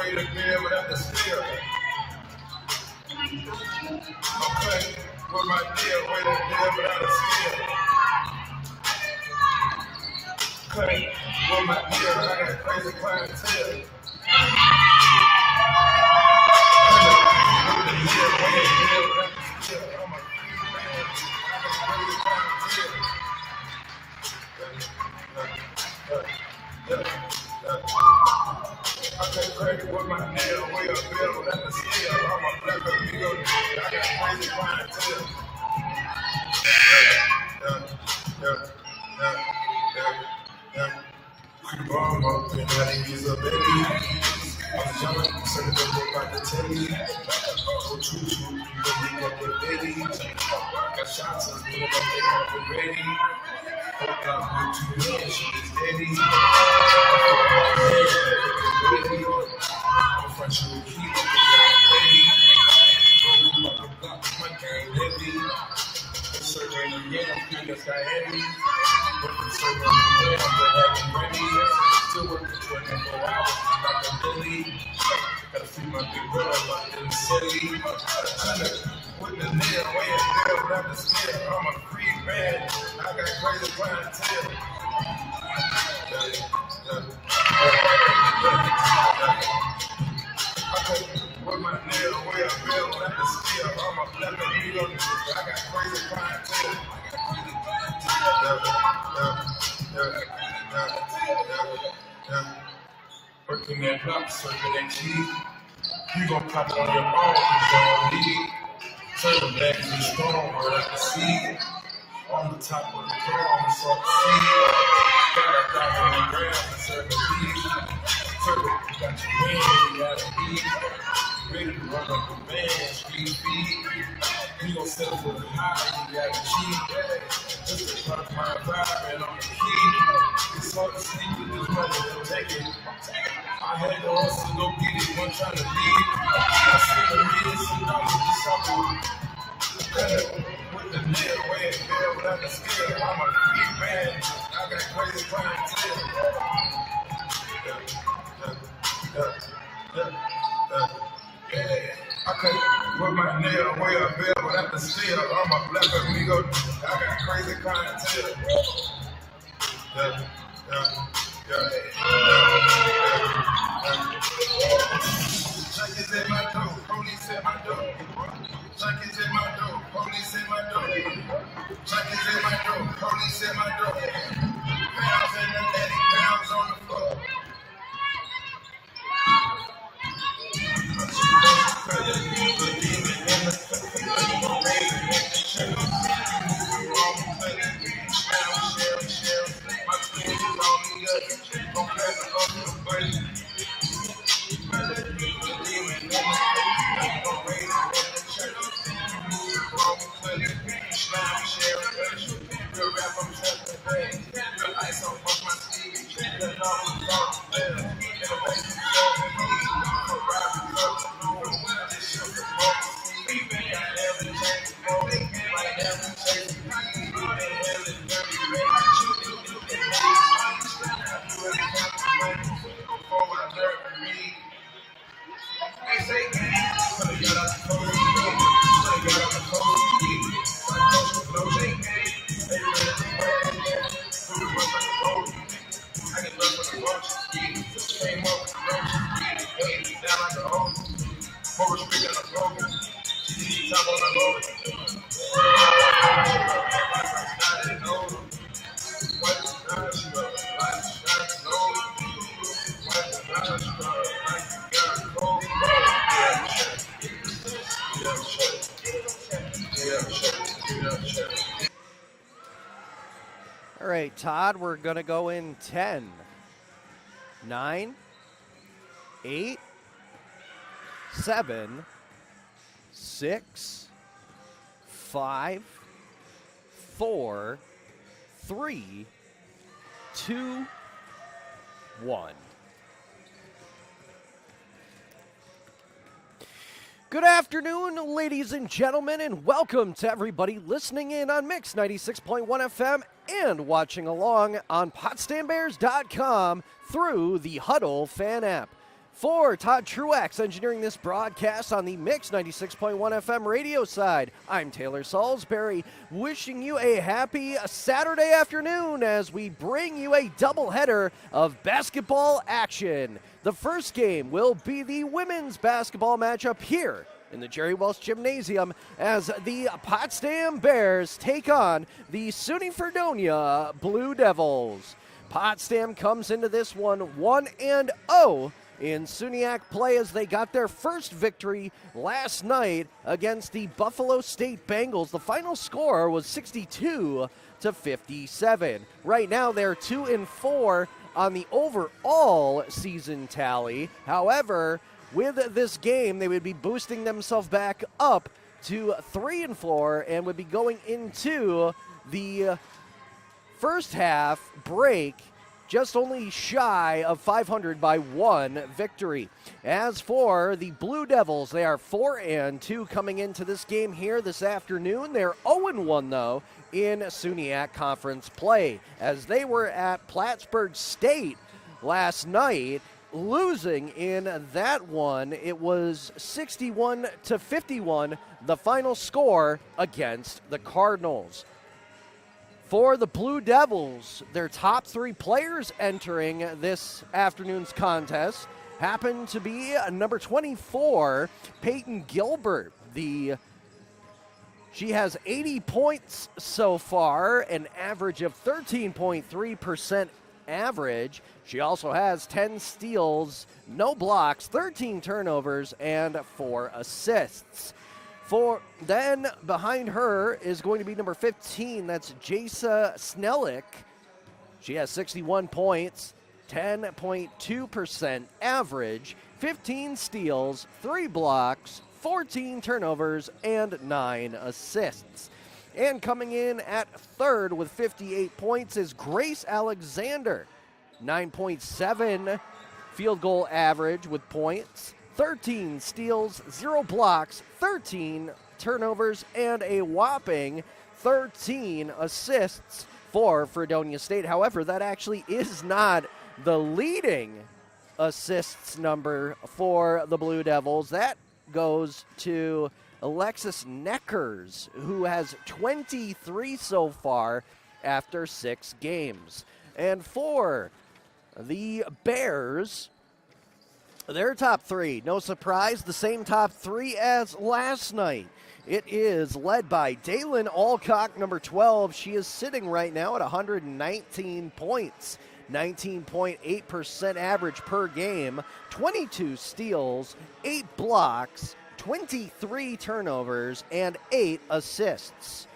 way to beer without the skill. Okay, with my deal, way to beer without the skill. Okay, with my deal, I got crazy clientele. Okay, crazy with my nail, way up bill, that's the skill. I'm a black amigo, I got crazy clientele. I'm up and I didn't use a baby. I was young, certain people about to tell me. Go choo choo, you don't think up the baby. Got shots, and put up they got the ready. Hooked up with 2 million, she is steady. I'm French with key, I'm baby. Go up the block, my gang heavy. Surgery again, I'm feeling sky heavy. Working so many ways, I'm ready. Still working 24 hours, like a Billy. Gotta feed my big brother, like in the city. With the nail, way and nail, without the skill. I'm a free man, I got crazy clientele. With my nail, way and nail, without the skill. I'm a black amigo, I got crazy clientele. Working that block, serving that cheese. You gon' pop it on your own, cause you don't need. Turn the back to strong, where I can see. On the top of the door, I'm so see. Got 1,000 grams to serve the beef. Turtle, you got your man, you gotta eat. Ready to run up the band, street feed. You gon' settle for the high, you gotta cheat. Just to talk my vibe and on the key. It's hard to sleep with this money, don't take it. I had to hustle, go get it, one trying to leave. I see the millions and dollars to something. With the nail, way and nail, without the skill. I'm a free man, I got crazy clientele. Okay, with my nail, way up bill, without the skill. I'm a black amigo, I got crazy clientele. Junkies in my door, police in my door. Junkies in my door, police in my door. Junkies in my door, police in my door. Pounds in the daddy, pounds on the floor. All right, Todd, we're going to go in 10, 9, 8, 7, 6, 5, 4, 3, 2, 1. Good afternoon, ladies and gentlemen, and welcome to everybody listening in on Mix 96.1 FM and watching along on PotsdamBears.com through the Huddle fan app. For Todd Truax engineering this broadcast on the Mix 96.1 FM radio side, I'm Taylor Salisbury, wishing you a happy Saturday afternoon as we bring you a doubleheader of basketball action. The first game will be the women's basketball matchup here in the Jerry Welch Gymnasium as the Potsdam Bears take on the SUNY Fredonia Blue Devils. Potsdam comes into this one 1-0 in SUNYAC play as they got their first victory last night against the Buffalo State Bengals. The final score was 62-57. Right now they're 2-4 on the overall season tally. However, with this game, they would be boosting themselves back up to 3-4 and would be going into the first half break just only shy of 500 by one victory. As for the Blue Devils, they are 4-2 coming into this game here this afternoon. They're 0-1 though in SUNYAC conference play as they were at Plattsburgh State last night, losing in that one. It was 61-51, the final score against the Cardinals. For the Blue Devils, their top three players entering this afternoon's contest happen to be number 24, Peyton Gilbert. She has 80 points so far, an average of 13.3% average. She also has 10 steals, no blocks, 13 turnovers, and 4 assists. Then behind her is going to be number 15. That's Jasa Snellick. She has 61 points, 10.2% average, 15 steals, 3 blocks, 14 turnovers, and 9 assists. And coming in at third with 58 points is Grace Alexander. 9.7 field goal average with points, 13 steals, 0 blocks, 13 turnovers, and a whopping 13 assists for Fredonia State. However, that actually is not the leading assists number for the Blue Devils. That goes to Alexis Neckers, who has 23 so far after 6 games. And for the Bears, their top three, no surprise, the same top three as last night. It is led by Daylin Alcock, number 12. She is sitting right now at 119 points, 19.8% average per game, 22 steals, 8 blocks, 23 turnovers, and 8 assists.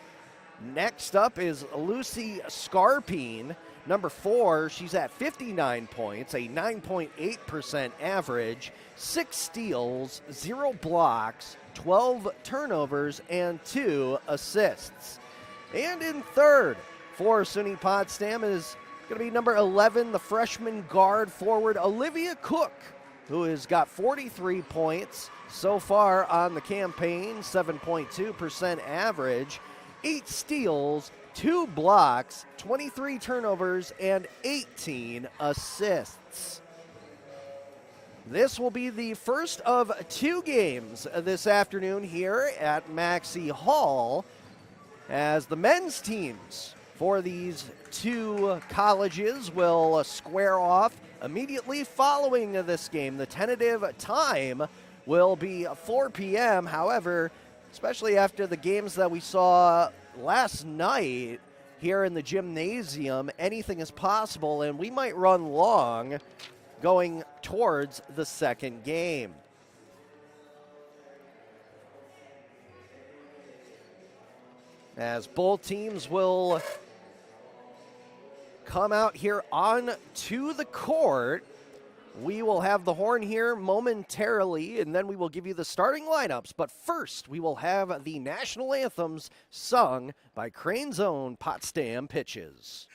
Next up is Lucy Scarpine, number 4. She's at 59 points, a 9.8% average, 6 steals, 0 blocks, 12 turnovers, and 2 assists. And in third for SUNY Potsdam is going to be number 11, the freshman guard forward Olivia Cook, who has got 43 points so far on the campaign, 7.2% average, 8 steals, 2 blocks, 23 turnovers, and 18 assists. This will be the first of 2 games this afternoon here at Maxey Hall as the men's teams for these 2 colleges will square off immediately following this game. The tentative time will be 4 p.m. However, especially after the games that we saw last night here in the gymnasium, anything is possible, and we might run long going towards the second game. As both teams will come out here on to the court, we will have the horn here momentarily, and then we will give you the starting lineups. But first, we will have the national anthems sung by Crane's own Potsdam Pitches.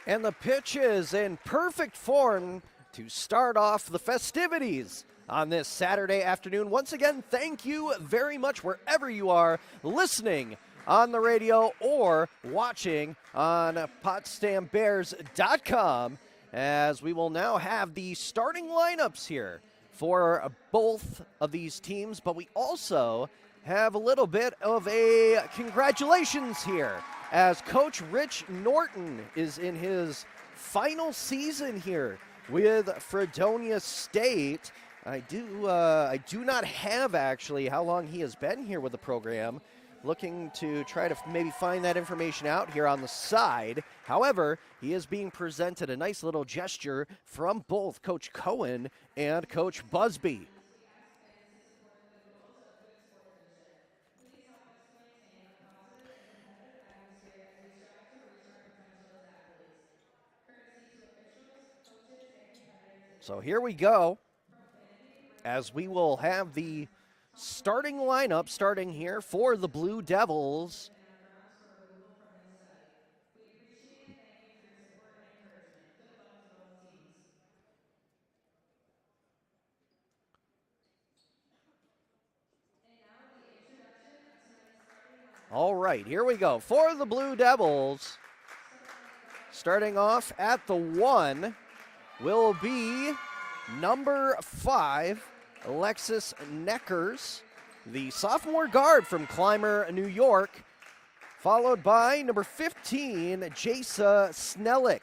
And the pitch is in perfect form to start off the festivities on this Saturday afternoon. Once again, thank you very much wherever you are listening on the radio or watching on PotsdamBears.com, as we will now have the starting lineups here for both of these teams, but we also have a little bit of a congratulations here, as Coach Rich Norton is in his final season here with Fredonia State. I do not have actually how long he has been here with the program. Looking to try to maybe find that information out here on the side. However, he is being presented a nice little gesture from both Coach Cohen and Coach Busby. So here we go, as we will have the starting lineup starting here for the Blue Devils. All right, here we go. For the Blue Devils, starting off at the 1 will be number 5, Alexis Neckers, the sophomore guard from Clymer, New York, followed by number 15, Jasa Snellick,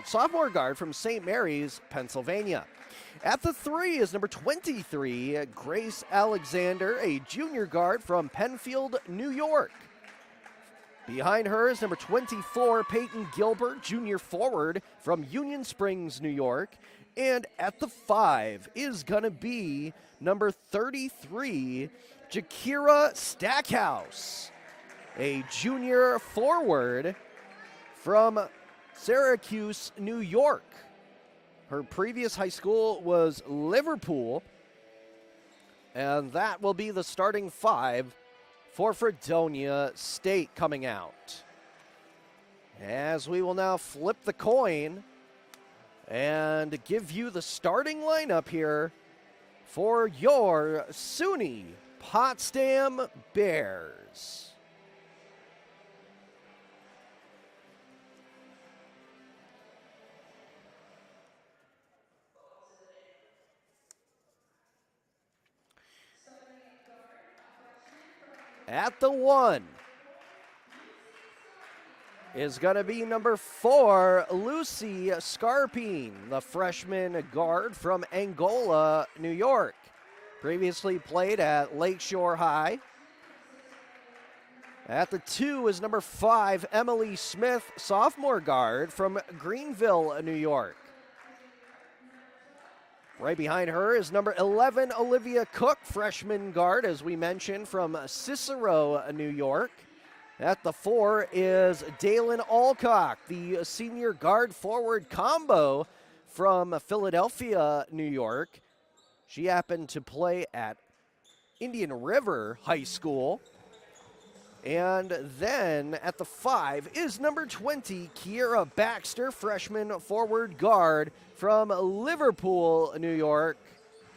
sophomore guard from St. Mary's, Pennsylvania. At the 3 is number 23, Grace Alexander, a junior guard from Penfield, New York. Behind her is number 24, Peyton Gilbert, junior forward from Union Springs, New York. And at the 5 is going to be number 33, Jakira Stackhouse, a junior forward from Syracuse, New York. Her previous high school was Liverpool, and that will be the starting 5 for Fredonia State coming out. As we will now flip the coin and give you the starting lineup here for your SUNY Potsdam Bears. At the 1 is going to be number 4, Lucy Scarpine, the freshman guard from Angola, New York. Previously played at Lakeshore High. At the 2 is number 5, Emily Smith, sophomore guard from Greenville, New York. Right behind her is number 11, Olivia Cook, freshman guard, as we mentioned, from Cicero, New York. At the 4 is Dalen Alcock, the senior guard forward combo from Philadelphia, New York. She happened to play at Indian River High School. And then at the 5 is number 20, Kiera Baxter, freshman forward guard from Liverpool, New York,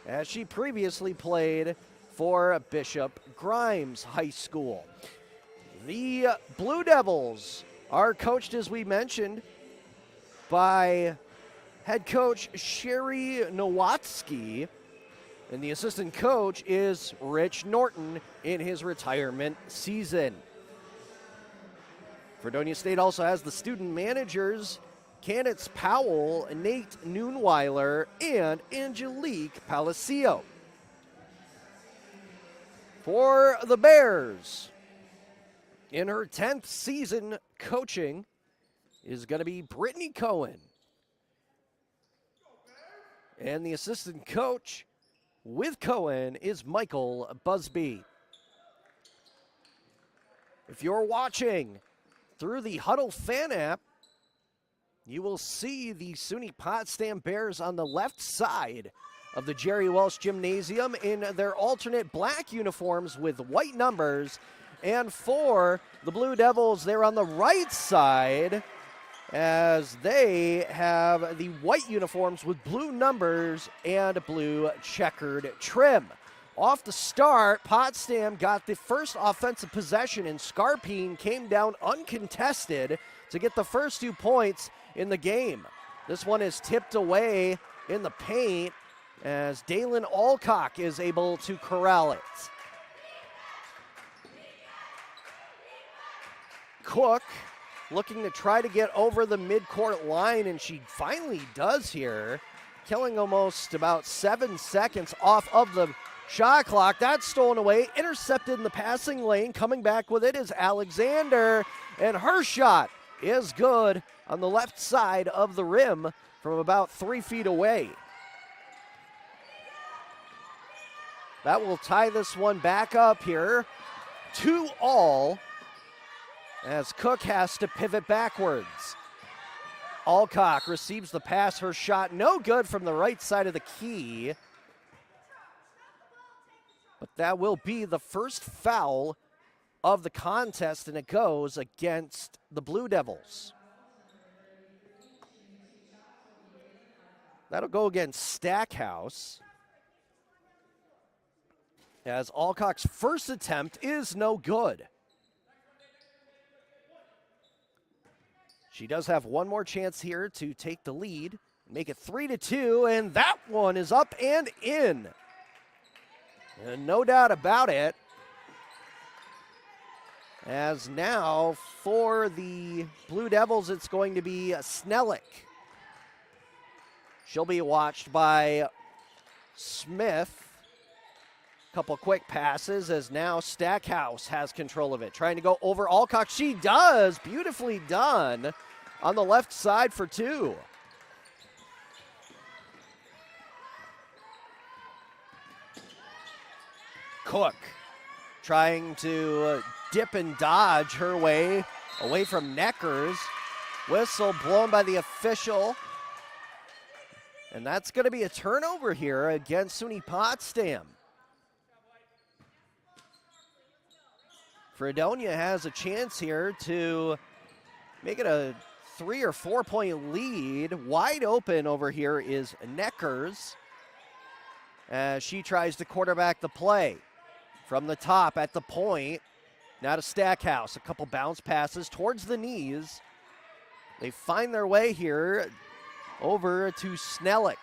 as she previously played for Bishop Grimes High School. The Blue Devils are coached, as we mentioned, by head coach Sherry Nowatsky, and the assistant coach is Rich Norton in his retirement season. Fredonia State also has the student managers, Candace Powell, Nate Noonweiler, and Angelique Palacio. For the Bears, in her 10th season coaching, is going to be Brittany Cohen. And the assistant coach with Cohen is Michael Busby. If you're watching through the Huddle Fan app, you will see the SUNY Potsdam Bears on the left side of the Jerry Welsh Gymnasium in their alternate black uniforms with white numbers. And for the Blue Devils, they're on the right side as they have the white uniforms with blue numbers and blue checkered trim. Off the start, Potsdam got the first offensive possession, and Scarpine came down uncontested to get the first 2 points in the game. This one is tipped away in the paint as Dalen Alcock is able to corral it. Cook looking to try to get over the midcourt line, and she finally does here, killing almost about 7 seconds off of the shot clock. That's stolen away, intercepted in the passing lane. Coming back with it is Alexander, and her shot is good on the left side of the rim from about 3 feet away. That will tie this one back up here, 2-all, as Cook has to pivot backwards. Alcock receives the pass. Her shot no good from the right side of the key. But that will be the first foul of the contest, and it goes against the Blue Devils. That'll go against Stackhouse, as Alcock's first attempt is no good. She does have one more chance here to take the lead, make it 3-2, and that one is up and in. And no doubt about it, as now for the Blue Devils, it's going to be Snellick. She'll be watched by Smith. Couple quick passes as now Stackhouse has control of it. Trying to go over Alcock. She does. Beautifully done on the left side for 2. Cook trying to dip and dodge her way away from Neckers. Whistle blown by the official. And that's going to be a turnover here against SUNY Potsdam. Fredonia has a chance here to make it a 3 or 4 point lead. Wide open over here is Neckers as she tries to quarterback the play. From the top at the point, now to Stackhouse. A couple bounce passes towards the knees. They find their way here over to Snellick.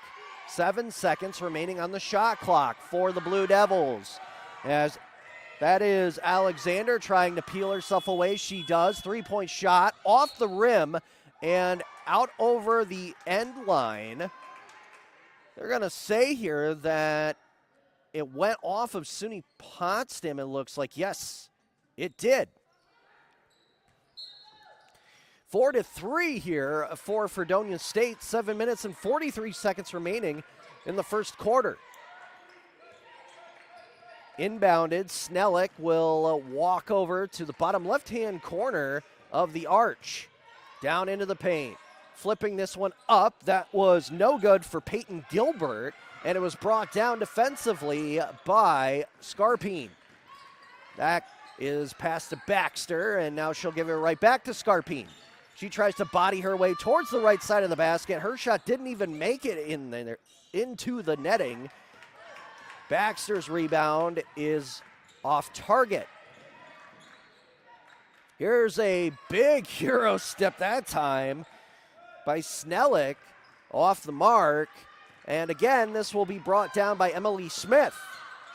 7 seconds remaining on the shot clock for the Blue Devils. As that is Alexander trying to peel herself away. She does. 3-point shot off the rim and out over the end line. They're going to say here that it went off of SUNY Potsdam, it looks like. Yes, it did. 4-3 here for Fredonia State. 7 minutes and 43 seconds remaining in the first quarter. Inbounded, Snellick will walk over to the bottom left-hand corner of the arch. Down into the paint. Flipping this one up. That was no good for Peyton Gilbert, and it was brought down defensively by Scarpine. That is passed to Baxter, and now she'll give it right back to Scarpine. She tries to body her way towards the right side of the basket. Her shot didn't even make it in there, into the netting. Baxter's rebound is off target. Here's a big hero step that time by Snellick off the mark. And again, this will be brought down by Emily Smith.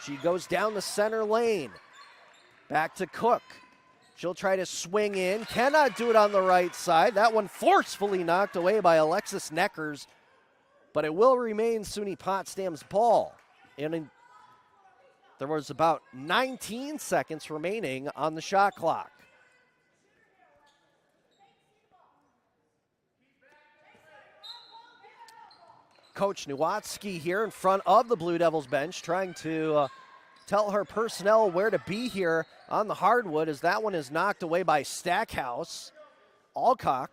She goes down the center lane. Back to Cook. She'll try to swing in. Cannot do it on the right side. That one forcefully knocked away by Alexis Neckers. But it will remain SUNY Potsdam's ball. And there was about 19 seconds remaining on the shot clock. Coach Nowatzki here in front of the Blue Devils bench trying to tell her personnel where to be here on the hardwood as that one is knocked away by Stackhouse. Alcock.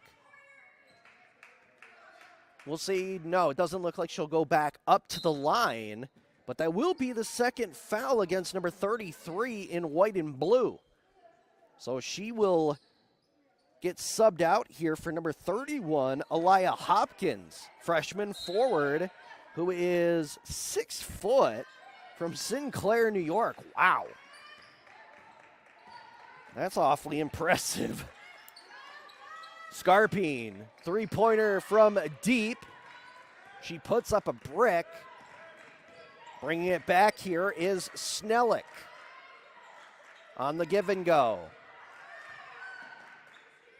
We'll see. No, it doesn't look like she'll go back up to the line, but that will be the second foul against number 33 in white and blue. So she will gets subbed out here for number 31, Aliyah Hopkins, freshman forward, who is 6 foot from Sinclair, New York. Wow. That's awfully impressive. Scarpine, three-pointer from deep. She puts up a brick. Bringing it back here is Snellick on the give and go.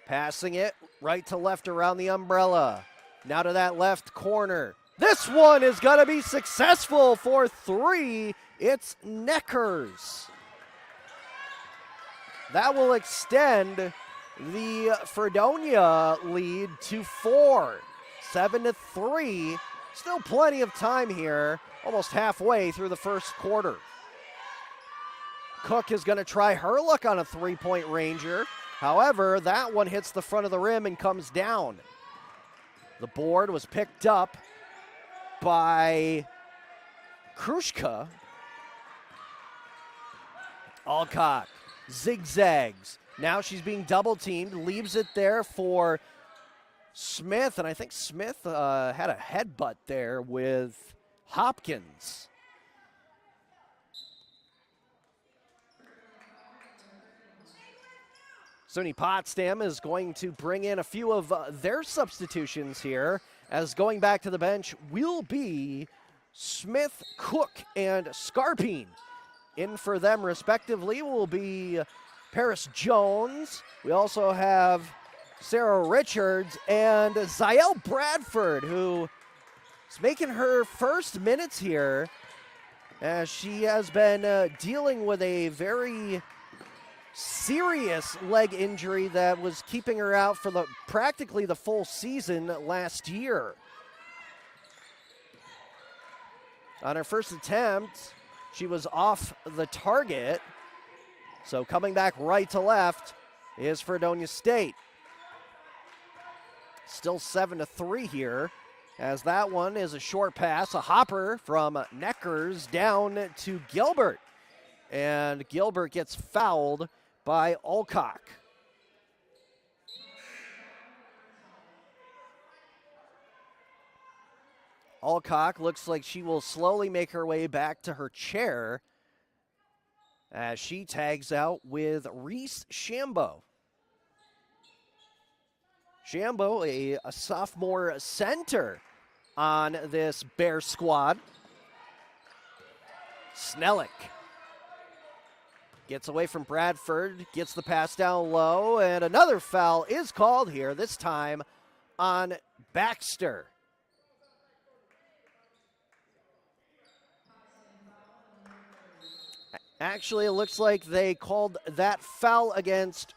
Passing it right to left around the umbrella. Now to that left corner. This one is going to be successful for three. It's Neckers. That will extend the Fredonia lead to 4. 7-3. Still plenty of time here. Almost halfway through the first quarter. Cook is going to try her luck on a three-point ranger. However, that one hits the front of the rim and comes down. The board was picked up by Krushka. Alcock zigzags. Now she's being double-teamed, leaves it there for Smith, and I think Smith had a headbutt there with Hopkins. SUNY Potsdam is going to bring in a few of their substitutions here, as going back to the bench will be Smith, Cook, and Scarpine. In for them respectively will be Paris Jones. We also have Sarah Richards and Ziel Bradford, who is making her first minutes here, as she has been dealing with a very serious leg injury that was keeping her out for practically the full season last year. On her first attempt, she was off the target. So coming back right to left is Fredonia State. Still 7-3 here, as that one is a short pass, a hopper from Neckers down to Gilbert. And Gilbert gets fouled by Alcock. Alcock looks like she will slowly make her way back to her chair as she tags out with Reese Shambo. Shambo, a sophomore center on this Bear squad. Snellick gets away from Bradford, gets the pass down low, and another foul is called here, this time on Baxter. Actually, it looks like they called that foul against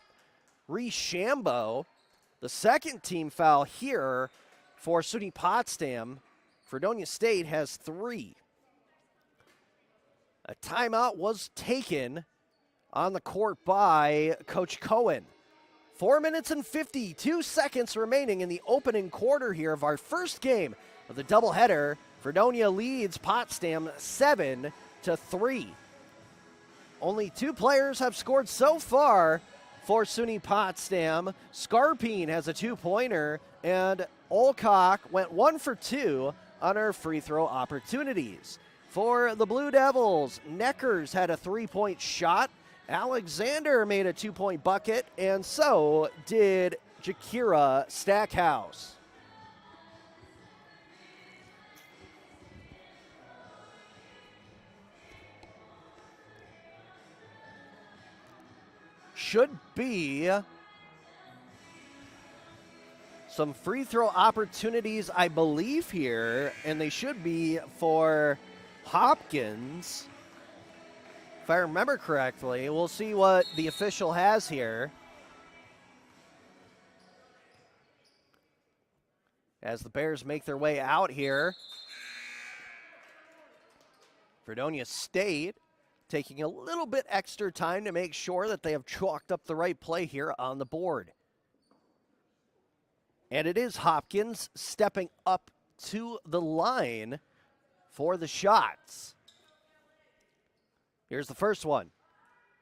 Reese Shambo. The second team foul here for SUNY Potsdam. Fredonia State has 3. A timeout was taken on the court by Coach Cohen. 4 minutes and 52 seconds remaining in the opening quarter here of our first game of the doubleheader. Fredonia leads Potsdam 7-3. Only 2 players have scored so far for SUNY Potsdam. Scarpine has a 2-pointer, and Alcock went 1 for 2 on her free throw opportunities. For the Blue Devils, Neckers had a 3-point shot. Alexander made a 2-point bucket, and so did Jakira Stackhouse. Should be some free throw opportunities, I believe, here, and they should be for Hopkins, if I remember correctly. We'll see what the official has here. As the Bears make their way out here, Fredonia State taking a little bit extra time to make sure that they have chalked up the right play here on the board. And it is Hopkins stepping up to the line for the shots. Here's the first one.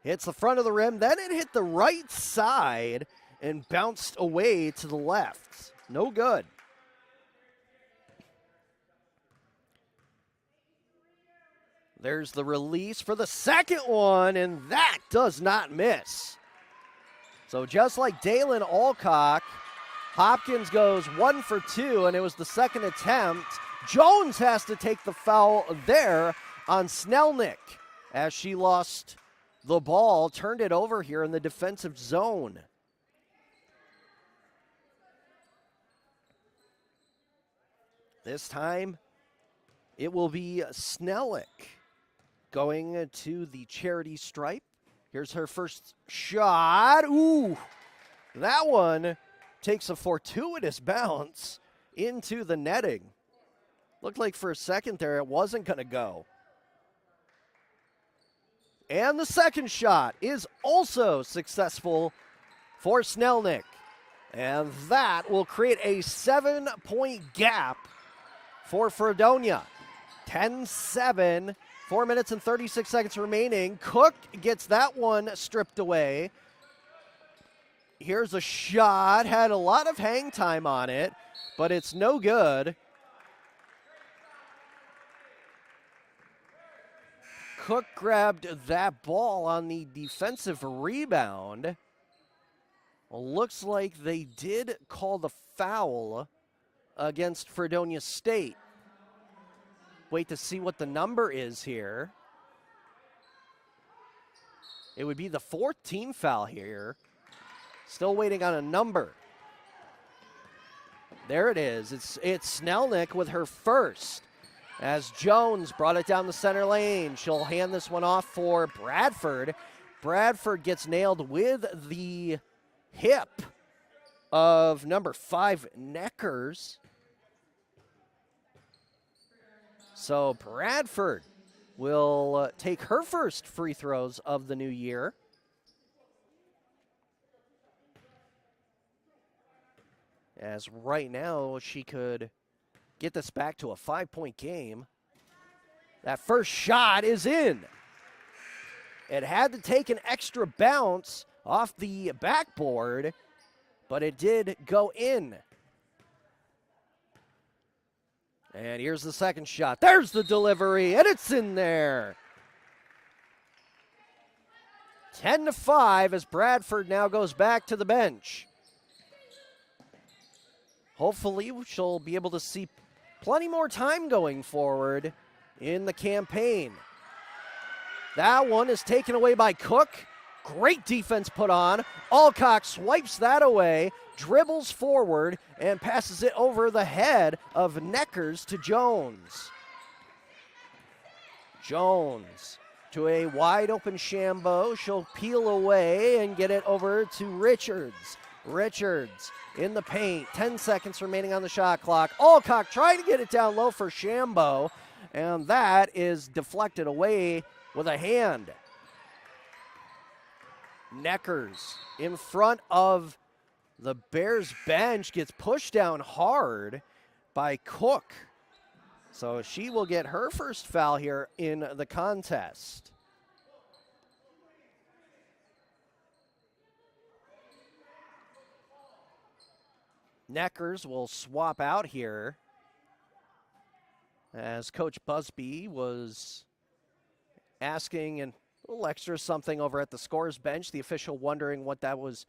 Hits the front of the rim, then it hit the right side, and bounced away to the left. No good. There's the release for the second one, and that does not miss. So just like Dalen Alcock, Hopkins goes 1 for 2, and it was the second attempt. Jones has to take the foul there on Snelnick as she lost the ball, turned it over here in the defensive zone. This time, it will be Snellick going to the charity stripe. Here's her first shot. Ooh, that one takes a fortuitous bounce into the netting. Looked like for a second there it wasn't going to go. And the second shot is also successful for Snelnick. And that will create a 7-point gap for Fredonia. 10-7, 4 minutes and 36 seconds remaining. Cook gets that one stripped away. Here's a shot, had a lot of hang time on it, but it's no good. Cook grabbed that ball on the defensive rebound. Well, looks like they did call the foul against Fredonia State. Wait to see what the number is here. It would be the 4th team foul here. Still waiting on a number. There it is. It's Snelnick with her first. As Jones brought it down the center lane. She'll hand this one off for Bradford. Bradford gets nailed with the hip of number 5, Neckers. So Bradford will take her first free throws of the new year. As right now she could get this back to a 5-point game. That first shot is in. It had to take an extra bounce off the backboard, but it did go in. And here's the second shot. There's the delivery, and it's in there. 10-5 as Bradford now goes back to the bench. Hopefully she'll be able to see plenty more time going forward in the campaign. That one is taken away by Cook. Great defense put on. Alcock swipes that away, dribbles forward, and passes it over the head of Neckers to Jones. Jones to a wide open Shambo. She'll peel away and get it over to Richards. Richards in the paint. 10 seconds remaining on the shot clock. Alcock trying to get it down low for Shambo, and that is deflected away with a hand. Neckers in front of the Bears bench gets pushed down hard by Cook. So she will get her first foul here in the contest. Neckers will swap out here as Coach Busby was asking a little extra something over at the scorer's bench. The official wondering what that was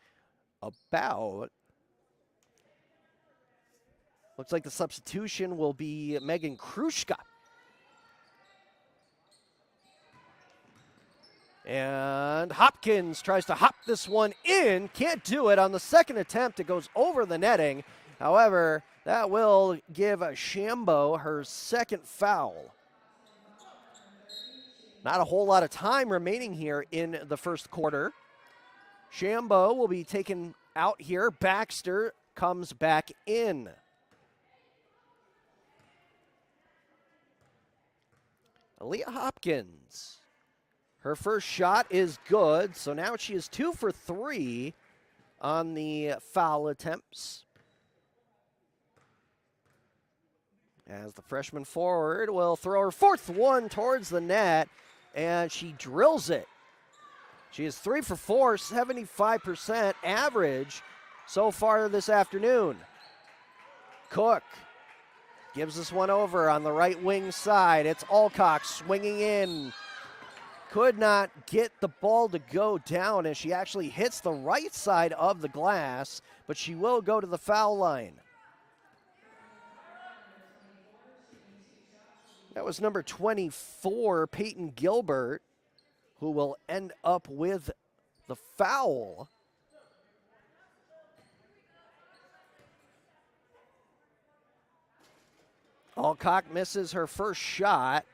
about. Looks like the substitution will be Megan Krushka. And Hopkins tries to hop this one in. Can't do it on the second attempt. It goes over the netting. However, that will give Shambo her second foul. Not a whole lot of time remaining here in the first quarter. Shambo will be taken out here. Baxter comes back in. Aaliyah Hopkins. Her first shot is good, so now she is 2 for 3 on the foul attempts. As the freshman forward will throw her fourth one towards the net, and she drills it. She is 3 for 4, 75% average so far this afternoon. Cook gives this one over on the right wing side. It's Alcock swinging in. Could not get the ball to go down as she actually hits the right side of the glass, but she will go to the foul line. That was number 24, Peyton Gilbert, who will end up with the foul. Alcock misses her first shot,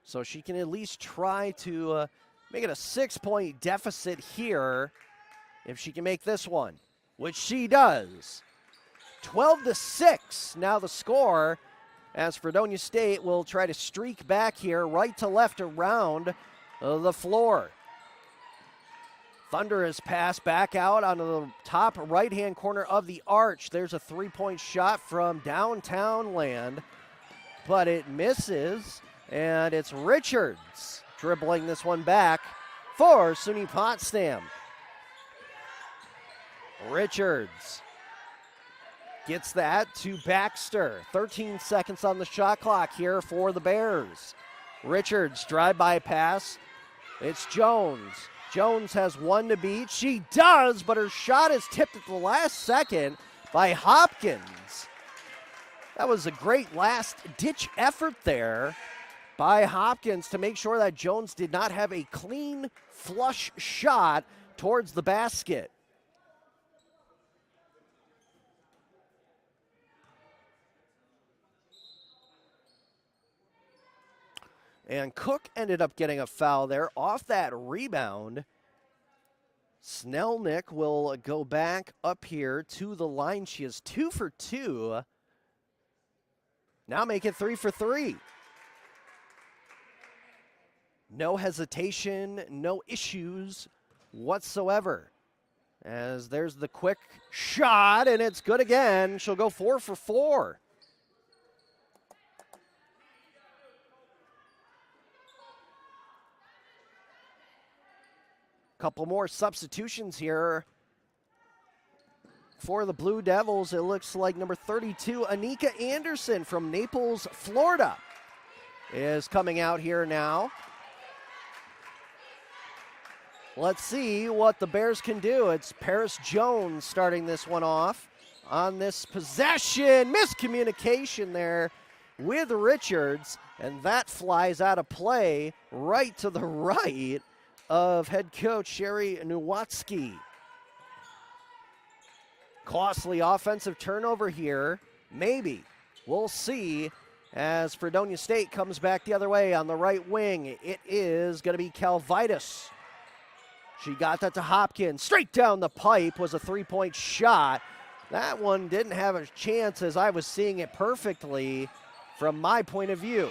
so she can at least try to make it a 6-point deficit here if she can make this one, which she does. 12-6 now the score, as Fredonia State will try to streak back here right to left around the floor. Thunderous pass back out onto the top right-hand corner of the arch. There's a 3-point shot from downtown land, but it misses, and it's Richards dribbling this one back for SUNY Potsdam. Richards gets that to Baxter. 13 seconds on the shot clock here for the Bears. Richards, drive-by pass. It's Jones. Jones has one to beat. She does, but her shot is tipped at the last second by Hopkins. That was a great last-ditch effort there by Hopkins to make sure that Jones did not have a clean, flush shot towards the basket. And Cook ended up getting a foul there off that rebound. Snellnick will go back up here to the line. She is 2 for 2. Now make it 3 for 3. No hesitation, no issues whatsoever. As there's the quick shot, and it's good again. She'll go 4 for 4. Couple more substitutions here for the Blue Devils. It looks like number 32, Anika Anderson from Naples, Florida, is coming out here now. Let's see what the Bears can do. It's Paris Jones starting this one off on this possession. Miscommunication there with Richards, and that flies out of play right to the right of head coach Sherry Nowatzki. Costly offensive turnover here. Maybe. We'll see as Fredonia State comes back the other way on the right wing. It is going to be Calvitis. She got that to Hopkins. Straight down the pipe was a 3-point shot. That one didn't have a chance as I was seeing it perfectly from my point of view.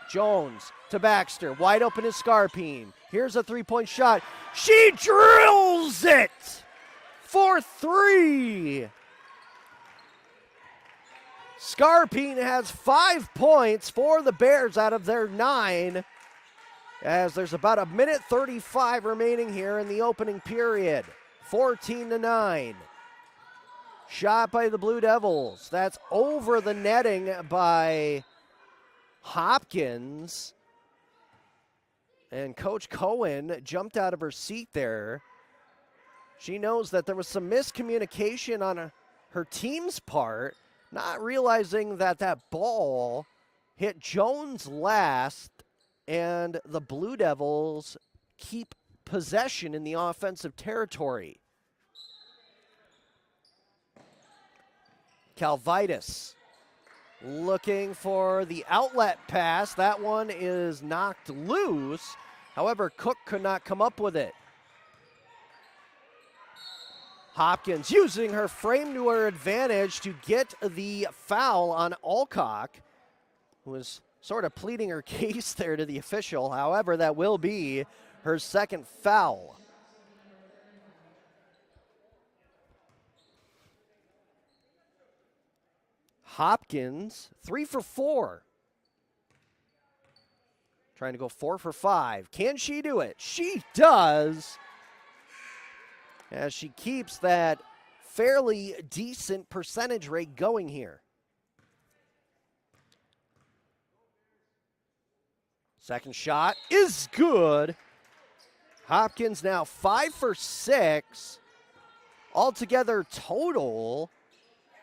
Jones to Baxter. Wide open is Scarpine. Here's a 3-point shot. She drills it for 3. Scarpine has 5 points for the Bears out of their 9, as there's about a minute 35 remaining here in the opening period. 14-9. Shot by the Blue Devils. That's over the netting by Hopkins. And Coach Cohen jumped out of her seat there. She knows that there was some miscommunication on her team's part, not realizing that that ball hit Jones last, and the Blue Devils keep possession in the offensive territory. Calvitis looking for the outlet pass. That one is knocked loose. However, Cook could not come up with it. Hopkins using her frame to her advantage to get the foul on Alcock, who was sort of pleading her case there to the official. However, that will be her second foul. Hopkins, 3 for 4. Trying to go 4 for 5. Can she do it? She does. As she keeps that fairly decent percentage rate going here. Second shot is good. Hopkins now 5 for 6. Altogether total,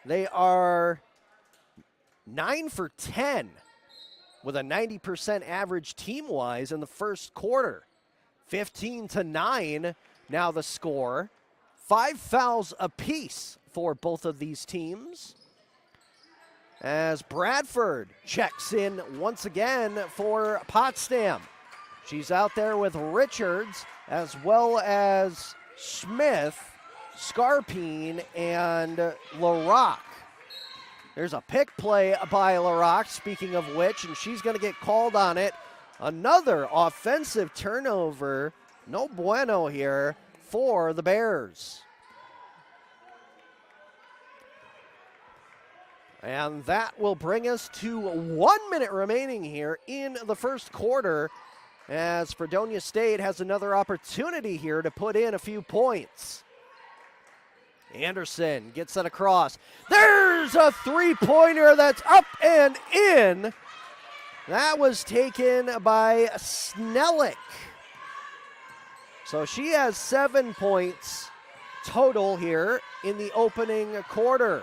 they are 9 for 10 with a 90% average team-wise in the first quarter. 15-9 now the score. 5 fouls apiece for both of these teams. As Bradford checks in once again for Potsdam. She's out there with Richards as well as Smith, Scarpine, and LaRock. There's a pick play by LaRock, speaking of which, and she's going to get called on it. Another offensive turnover. No bueno here for the Bears. And that will bring us to 1 minute remaining here in the first quarter, as Fredonia State has another opportunity here to put in a few points. Anderson gets it across. There's a three-pointer that's up and in. That was taken by Snellick. So she has 7 points total here in the opening quarter.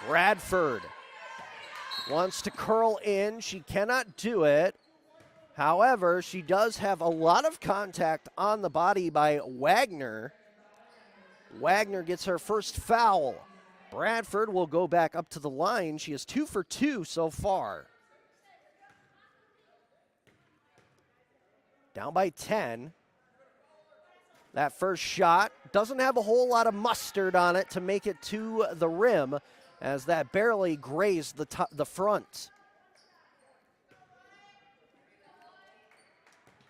Bradford wants to curl in. She cannot do it. However, she does have a lot of contact on the body by Wagner. Wagner gets her first foul. Bradford will go back up to the line. She is 2 for 2 so far. Down by 10. That first shot doesn't have a whole lot of mustard on it to make it to the rim, as that barely grazed the front.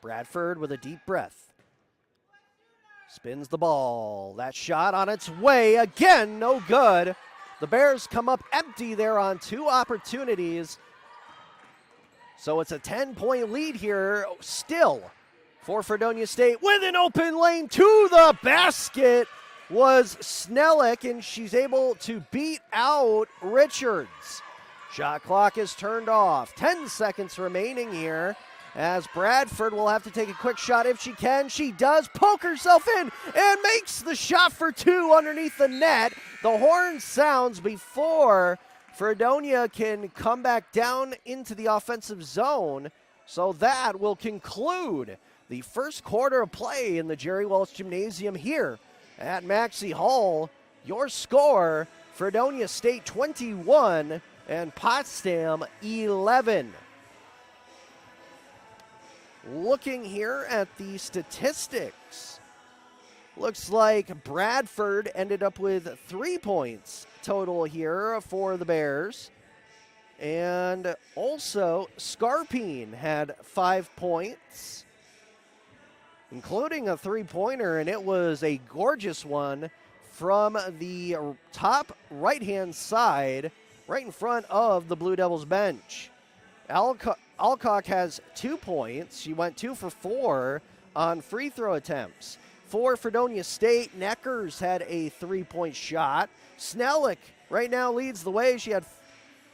Bradford with a deep breath. Spins the ball. That shot on its way. Again, no good. The Bears come up empty there on 2 opportunities. So it's a 10-point lead here still for Fredonia State, with an open lane to the basket was Snellick, and she's able to beat out Richards. Shot clock is turned off. 10 seconds remaining here, as Bradford will have to take a quick shot if she can. She does poke herself in and makes the shot for 2 underneath the net. The horn sounds before Fredonia can come back down into the offensive zone. So that will conclude the first quarter of play in the Jerry Welch Gymnasium here at Maxey Hall. Your score, Fredonia State 21 and Potsdam 11. Looking here at the statistics, looks like Bradford ended up with 3 points total here for the Bears. And also Scarpine had 5 points, including a three-pointer, and it was a gorgeous one from the top right-hand side, right in front of the Blue Devils bench. Alcock has 2 points. She went 2 for 4 on free throw attempts. For Fredonia State, Neckers had a 3-point shot. Snellick right now leads the way. She had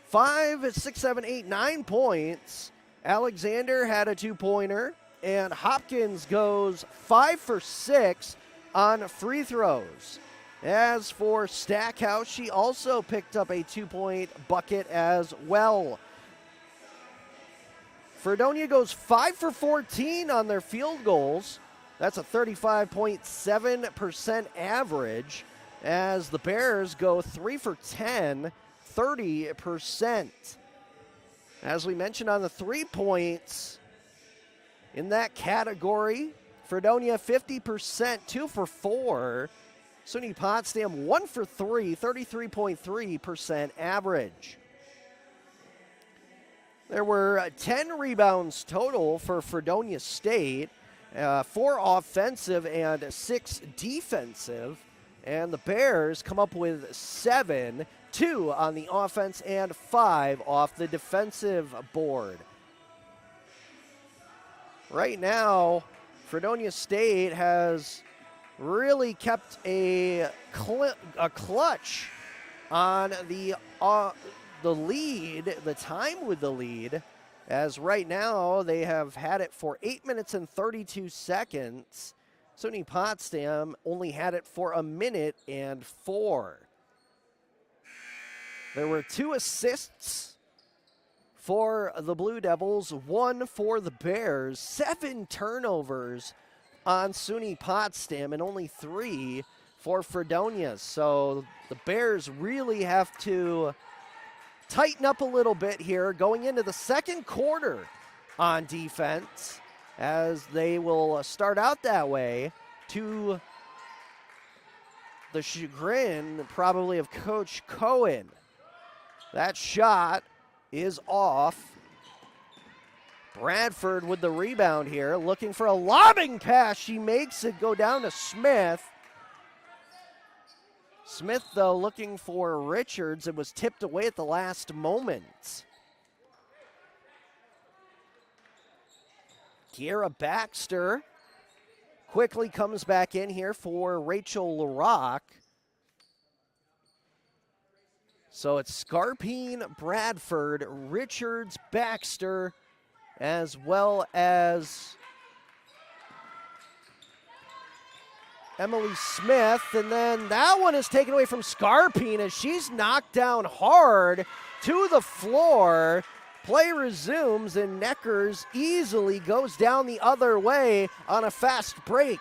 5, 6, 7, 8, 9 points. Alexander had a 2-pointer. And Hopkins goes 5 for 6 on free throws. As for Stackhouse, she also picked up a 2-point bucket as well. Fredonia goes 5 for 14 on their field goals. That's a 35.7% average, as the Bears go 3 for 10, 30%. As we mentioned on the 3 points, in that category, Fredonia 50%, 2 for 4. SUNY Potsdam 1 for 3, 33.3% average. There were 10 rebounds total for Fredonia State, 4 offensive and 6 defensive. And the Bears come up with 7, 2 on the offense and 5 off the defensive board. Right now, Fredonia State has really kept a clutch on the lead, the time with the lead, as right now they have had it for 8 minutes and 32 seconds. SUNY Potsdam only had it for 1 minute and 4. There were 2 assists for the Blue Devils, 1 for the Bears, 7 turnovers on SUNY Potsdam, and only 3 for Fredonia. So the Bears really have to tighten up a little bit here going into the second quarter on defense, as they will start out that way to the chagrin probably of Coach Cohen. That shot is off. Bradford with the rebound here, looking for a lobbing pass. She makes it go down to Smith. Smith, though, looking for Richards. It was tipped away at the last moment. Kiera Baxter quickly comes back in here for Rachel LaRock. So it's Scarpine, Bradford, Richards, Baxter, as well as Emily Smith. And then that one is taken away from Scarpine as she's knocked down hard to the floor. Play resumes, and Neckers easily goes down the other way on a fast break.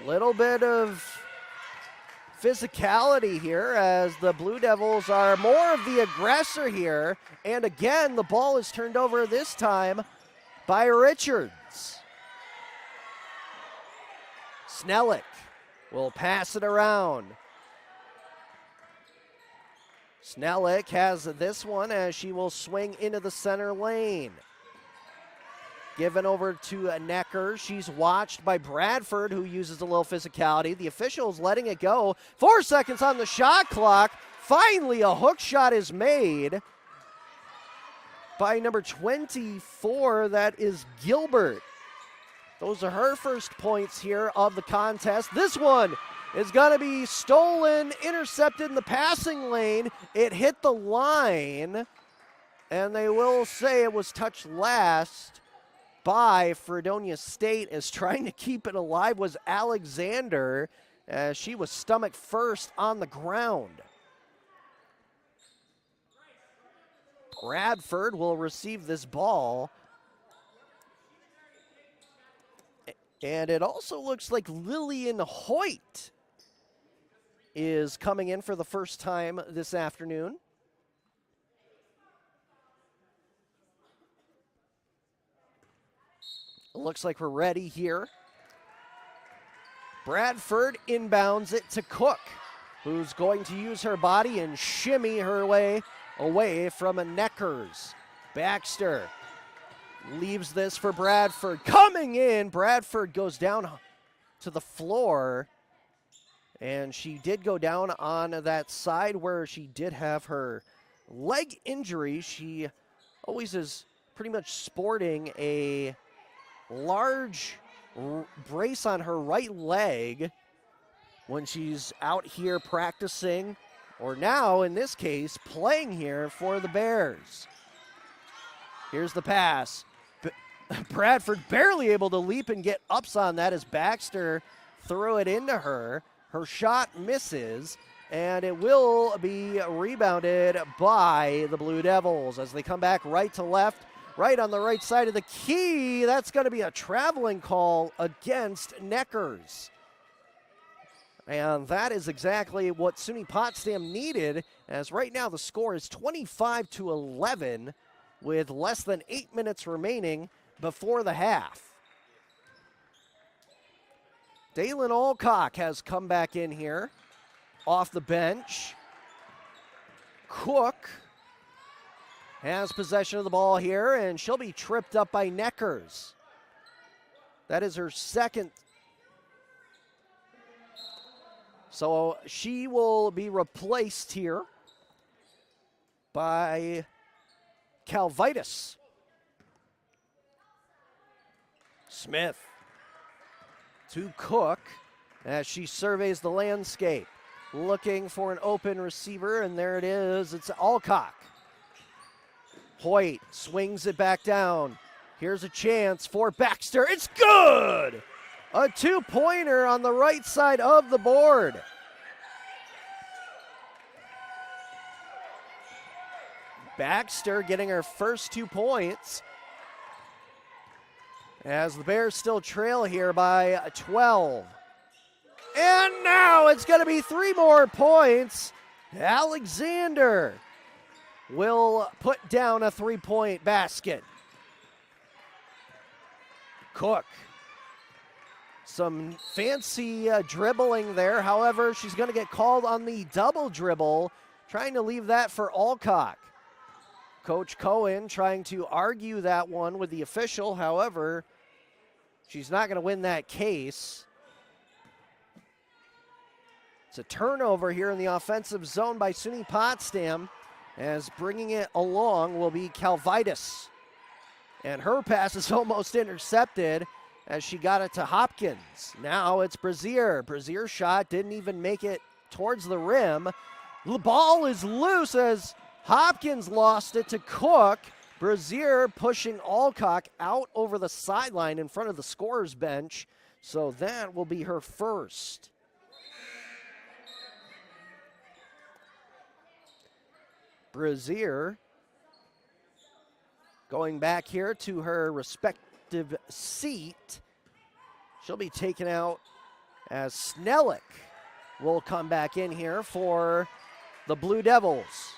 A little bit of physicality here as the Blue Devils are more of the aggressor here. And again, the ball is turned over this time by Richards. Snellick will pass it around. Snellick has this one as she will swing into the center lane. Given over to Necker. She's watched by Bradford, who uses a little physicality. The officials letting it go. 4 seconds on the shot clock. Finally, a hook shot is made by number 24. That is Gilbert. Those are her first points here of the contest. This one is going to be stolen, intercepted in the passing lane. It hit the line, and they will say it was touched last by Fredonia State, as trying to keep it alive was Alexander, as she was stomach first on the ground. Bradford will receive this ball. And it also looks like Lillian Hoyt is coming in for the first time this afternoon. Looks like we're ready here. Bradford inbounds it to Cook, who's going to use her body and shimmy her way away from a Neckers. Baxter leaves this for Bradford. Coming in, Bradford goes down to the floor. And she did go down on that side where she did have her leg injury. She always is pretty much sporting a large brace on her right leg when she's out here practicing, or now, in this case, playing here for the Bears. Here's the pass. Bradford barely able to leap and get ups on that as Baxter threw it into her. Her shot misses, and it will be rebounded by the Blue Devils as they come back right to left, right on the right side of the key. That's going to be a traveling call against Neckers. And that is exactly what SUNY Potsdam needed, as right now the score is 25-11 with less than 8 minutes remaining before the half. Dalen Alcock has come back in here off the bench. Cook has possession of the ball here, and she'll be tripped up by Neckers. That is her second. So she will be replaced here by Calvitis. Smith to Cook as she surveys the landscape, looking for an open receiver, and there it is. It's Alcock. Hoyt swings it back down. Here's a chance for Baxter. It's good! A two-pointer on the right side of the board. Baxter getting her first 2 points as the Bears still trail here by 12. And now it's going to be 3 more points. Alexander will put down a 3-point basket. Cook. Some fancy dribbling there. However, she's going to get called on the double dribble, trying to leave that for Alcock. Coach Cohen trying to argue that one with the official. However, she's not going to win that case. It's a turnover here in the offensive zone by SUNY Potsdam, as bringing it along will be Calvitis. And her pass is almost intercepted as she got it to Hopkins. Now it's Brazier. Brazier's shot didn't even make it towards the rim. The ball is loose as Hopkins lost it to Cook. Brazier pushing Alcock out over the sideline in front of the scorer's bench. So that will be her first. Brazier going back here to her respective seat. She'll be taken out as Snellick will come back in here for the Blue Devils.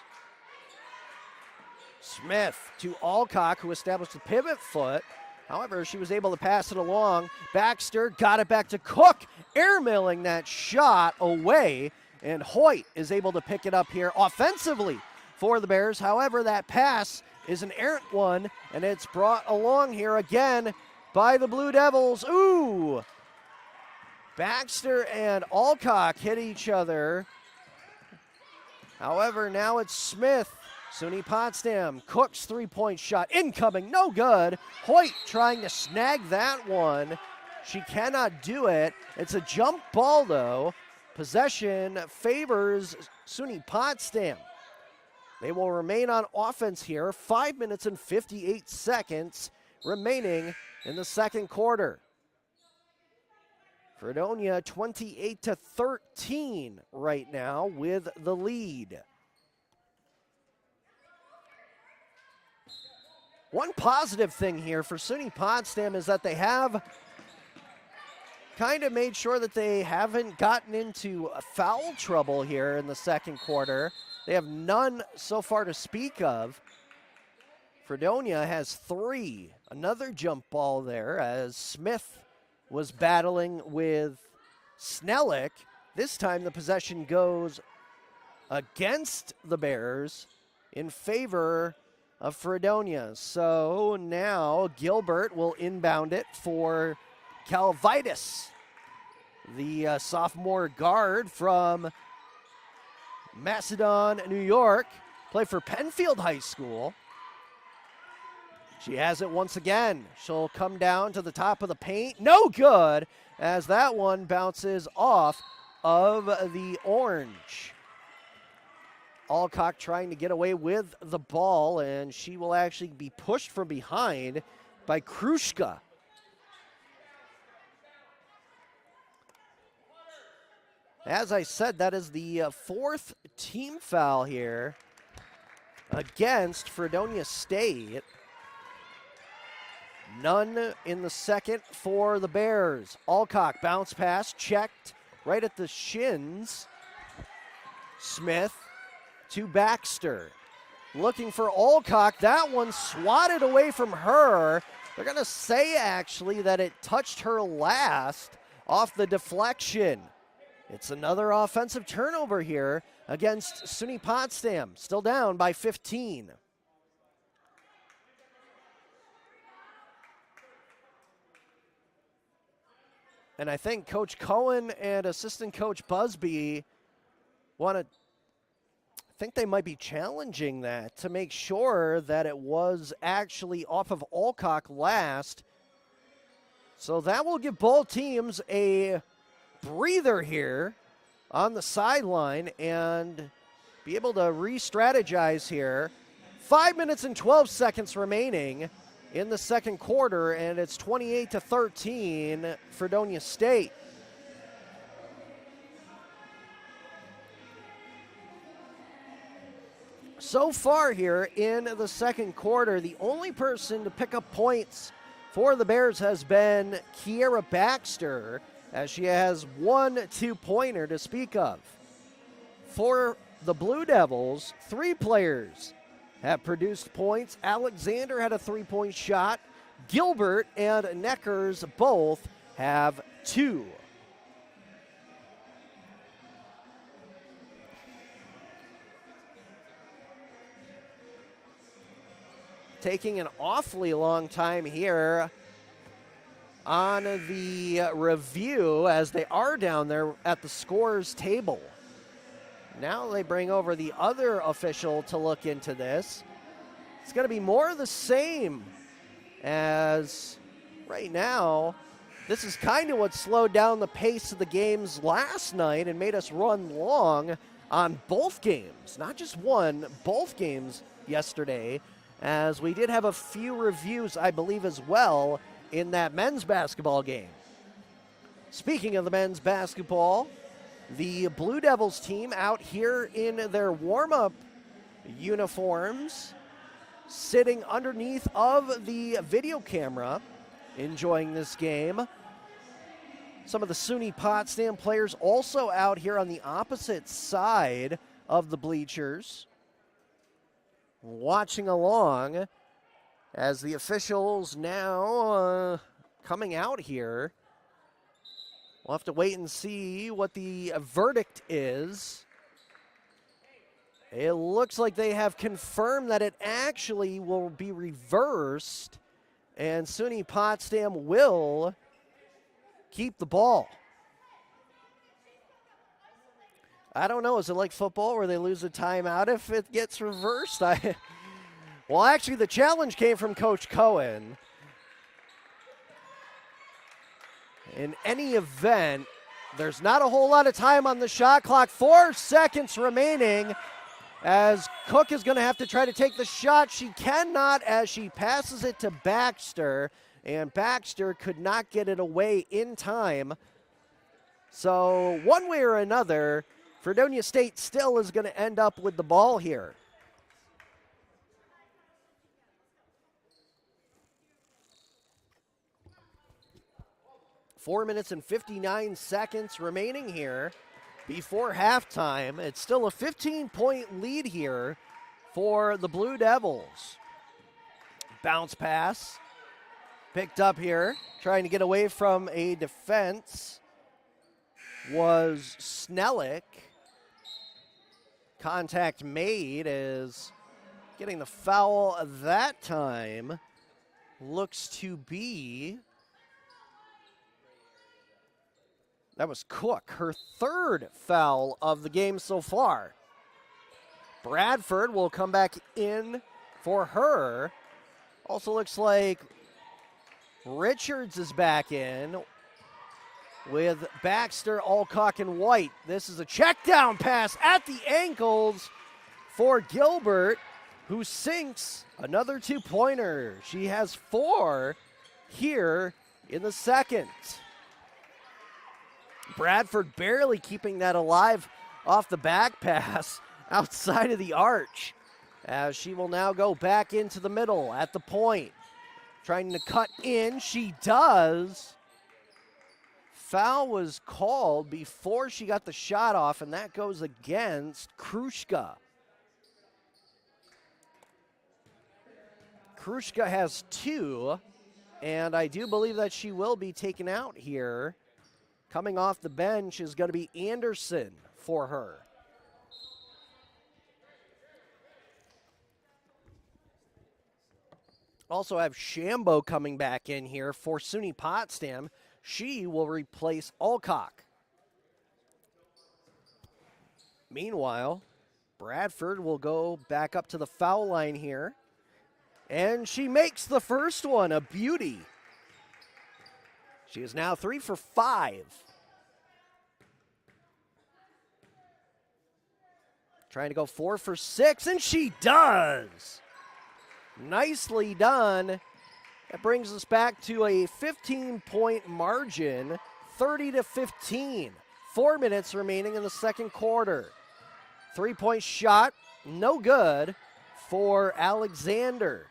Smith to Alcock, who established a pivot foot. However, she was able to pass it along. Baxter got it back to Cook, airmailing that shot away, and Hoyt is able to pick it up here offensively for the Bears. However, that pass is an errant one, and it's brought along here again by the Blue Devils. Ooh! Baxter and Alcock hit each other. However, now it's Smith. SUNY Potsdam, Cook's three-point shot incoming, no good. Hoyt trying to snag that one. She cannot do it. It's a jump ball, though. Possession favors SUNY Potsdam. They will remain on offense here. 5 minutes and 58 seconds remaining in the second quarter. Fredonia 28-13 right now with the lead. One positive thing here for SUNY Potsdam is that they have kind of made sure that they haven't gotten into foul trouble here in the second quarter. They have none so far to speak of. Fredonia has 3. Another jump ball there as Smith was battling with Snellick. This time the possession goes against the Bears in favor of Fredonia. So now Gilbert will inbound it for Calvitis, the sophomore guard from Macedon, New York, played for Penfield High School. She has it once again. She'll come down to the top of the paint. No good, as that one bounces off of the orange. Alcock trying to get away with the ball, and she will actually be pushed from behind by Krushka. As I said, that is the 4th team foul here against Fredonia State. None in the second for the Bears. Alcock bounce pass, checked right at the shins. Smith to Baxter. Looking for Alcock. That one swatted away from her. They're going to say, actually, that it touched her last off the deflection. It's another offensive turnover here against SUNY Potsdam. Still down by 15. And I think Coach Cohen and assistant coach Busby think they might be challenging that to make sure that it was actually off of Alcock last. So that will give both teams a breather here on the sideline and be able to re-strategize here. 5 minutes and 12 seconds remaining in the second quarter, and it's 28-13 Fredonia State. So far here in the second quarter, the only person to pick up points for the Bears has been Kiera Baxter, as she has 1 2-pointer to speak of. For the Blue Devils, 3 players have produced points. Alexander had a 3-point shot. Gilbert and Neckers both have 2. Taking an awfully long time here on the review, as they are down there at the scores table. Now they bring over the other official to look into this. It's going to be more of the same, as right now this is kind of what slowed down the pace of the games last night and made us run long on both games. Not just one, both games yesterday, as we did have a few reviews, I believe, as well in that men's basketball game. Speaking of the men's basketball, the Blue Devils team out here in their warm-up uniforms, sitting underneath of the video camera, enjoying this game. Some of the SUNY Potsdam players also out here on the opposite side of the bleachers, watching along as the officials now coming out here. We'll have to wait and see what the verdict is. It looks like they have confirmed that it actually will be reversed, and SUNY Potsdam will keep the ball. I don't know. Is it like football where they lose a timeout if it gets reversed? Well, actually, the challenge came from Coach Cohen. In any event, there's not a whole lot of time on the shot clock. 4 seconds remaining as Cook is going to have to try to take the shot. She cannot, as she passes it to Baxter, and Baxter could not get it away in time. So one way or another, Fredonia State still is going to end up with the ball here. Four minutes and 59 seconds remaining here before halftime. It's still a 15-point lead here for the Blue Devils. Bounce pass picked up here, trying to get away from a defense was Snellick. Contact made, as getting the foul that time looks to be, that was Cook, her 3rd foul of the game so far. Bradford will come back in for her. Also looks like Richards is back in with Baxter, Alcock, and White. This is a check down pass at the ankles for Gilbert, who sinks another 2-pointer. She has 4 here in the second. Bradford barely keeping that alive off the back pass outside of the arch, as she will now go back into the middle at the point. Trying to cut in, she does. Foul was called before she got the shot off, and that goes against Krushka. Krushka has 2, and I do believe that she will be taken out here. Coming off the bench is going to be Anderson for her. Also have Shambo coming back in here for SUNY Potsdam. She will replace Alcock. Meanwhile, Bradford will go back up to the foul line here. And she makes the first one, a beauty. She is now 3 for 5. Trying to go 4 for 6, and she does. Nicely done. That brings us back to a 15-point margin, 30-15. 4 minutes remaining in the second quarter. 3-point shot, no good for Alexander.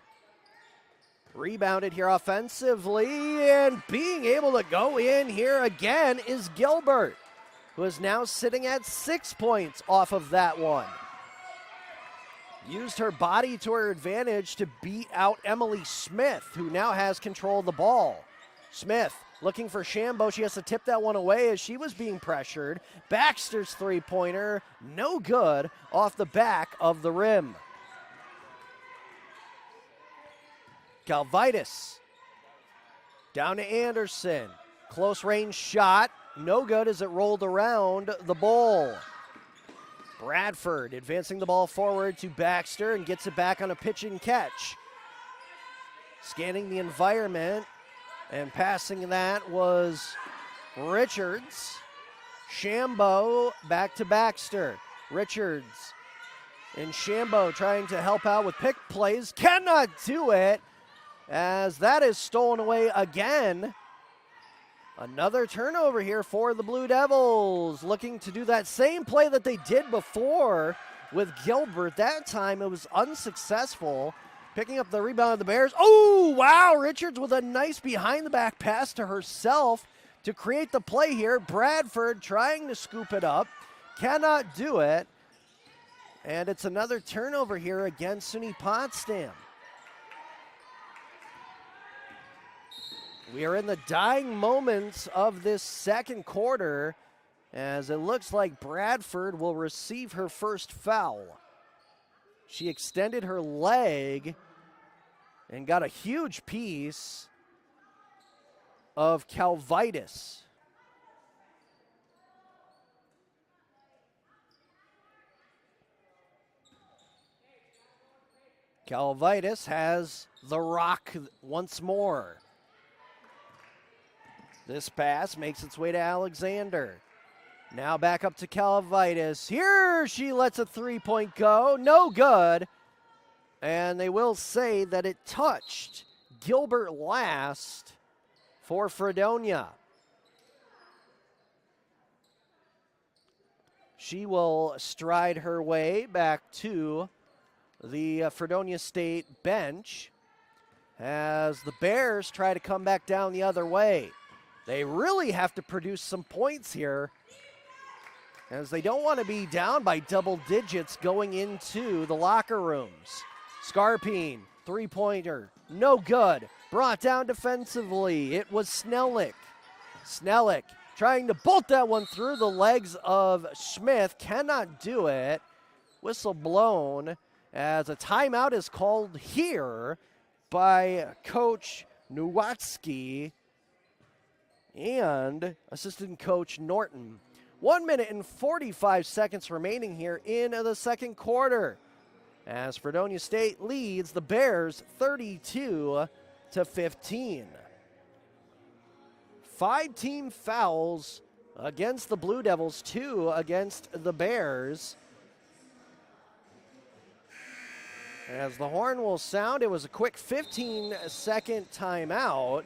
Rebounded here offensively, and being able to go in here again is Gilbert, who is now sitting at 6 points off of that one. Used her body to her advantage to beat out Emily Smith, who now has control of the ball. Smith looking for Shambo. She has to tip that one away as she was being pressured. Baxter's three-pointer, no good, off the back of the rim. Calvitis down to Anderson. Close range shot, no good as it rolled around the bowl. Bradford advancing the ball forward to Baxter and gets it back on a pitch and catch. Scanning the environment and passing that was Richards. Shambo back to Baxter. Richards and Shambo trying to help out with pick plays. Cannot do it as that is stolen away again. Another turnover here for the Blue Devils, looking to do that same play that they did before with Gilbert. That time it was unsuccessful. Picking up the rebound of the Bears. Oh, wow, Richards with a nice behind-the-back pass to herself to create the play here. Bradford trying to scoop it up, cannot do it. And it's another turnover here against SUNY Potsdam. We are in the dying moments of this second quarter as it looks like Bradford will receive her first foul. She extended her leg and got a huge piece of Calvitis. Calvitis has the rock once more. This pass makes its way to Alexander. Now back up to Calvitis. Here she lets a three-point go. No good. And they will say that it touched Gilbert last for Fredonia. She will stride her way back to the Fredonia State bench as the Bears try to come back down the other way. They really have to produce some points here as they don't want to be down by double digits going into the locker rooms. Scarpine, three-pointer, no good. Brought down defensively. It was Snellick. Snellick trying to bolt that one through the legs of Smith. Cannot do it. Whistle blown as a timeout is called here by Coach Nowatzki and assistant coach Norton. 1 minute and 45 seconds remaining here in the second quarter as Fredonia State leads the Bears 32-15. 5 team fouls against the Blue Devils, 2 against the Bears. As the horn will sound, it was a quick 15-second timeout.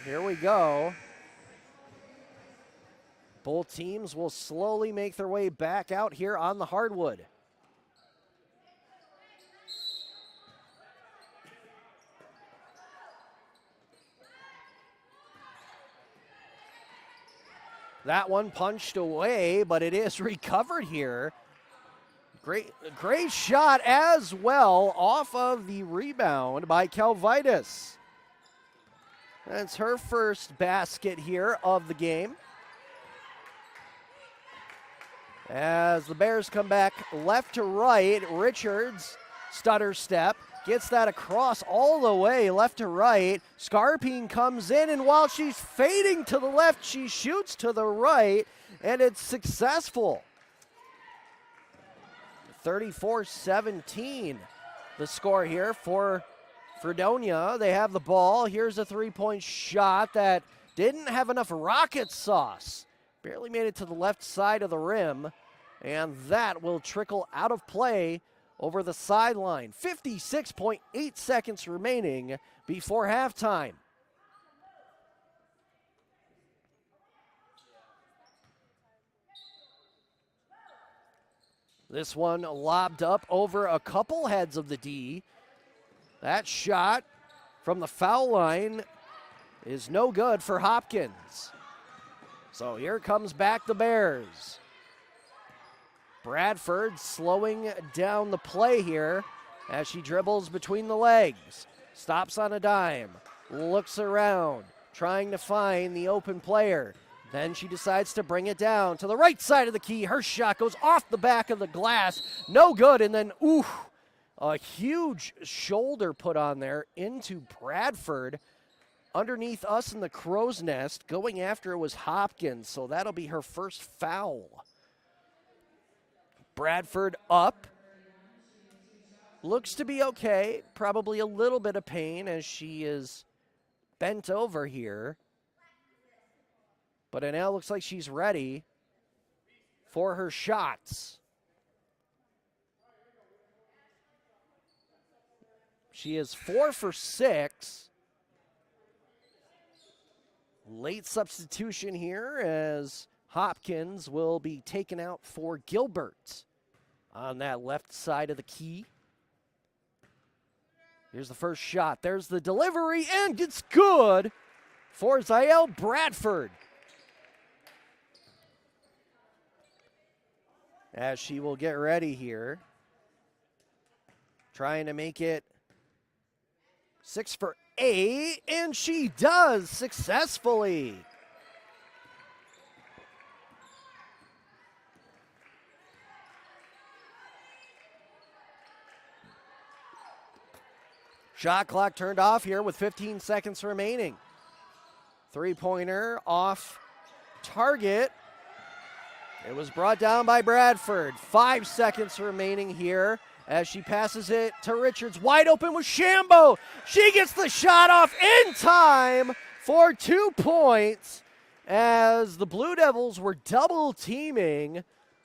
Here we go. Both teams will slowly make their way back out here on the hardwood. That one punched away, but it is recovered here. Great shot as well off of the rebound by Calvitis. That's her first basket here of the game. As the Bears come back left to right, Richards, stutter step, gets that across all the way left to right. Scarpine comes in, and while she's fading to the left, she shoots to the right, and it's successful. 34-17, the score here for Fredonia, they have the ball. Here's a three-point shot that didn't have enough rocket sauce. Barely made it to the left side of the rim, and that will trickle out of play over the sideline. 56.8 seconds remaining before halftime. This one lobbed up over a couple heads of the D. That shot from the foul line is no good for Hopkins. So here comes back the Bears. Bradford slowing down the play here as she dribbles between the legs. Stops on a dime, looks around, trying to find the open player. Then she decides to bring it down to the right side of the key. Her shot goes off the back of the glass. No good, and then, a huge shoulder put on there into Bradford. Underneath us in the crow's nest, going after it was Hopkins, so that'll be her first foul. Bradford up. Looks to be okay. Probably a little bit of pain as she is bent over here. But it now looks like she's ready for her shots. She is 4 for 6. Late substitution here as Hopkins will be taken out for Gilbert on that left side of the key. Here's the first shot. There's the delivery, and it's good for Zael Bradford. As she will get ready here. Trying to make it 6 for 8, and she does successfully. Shot clock turned off here with 15 seconds remaining. Three-pointer off target. It was brought down by Bradford. 5 seconds remaining here as she passes it to Richards. Wide open with Shambo. She gets the shot off in time for 2 points as the Blue Devils were double teaming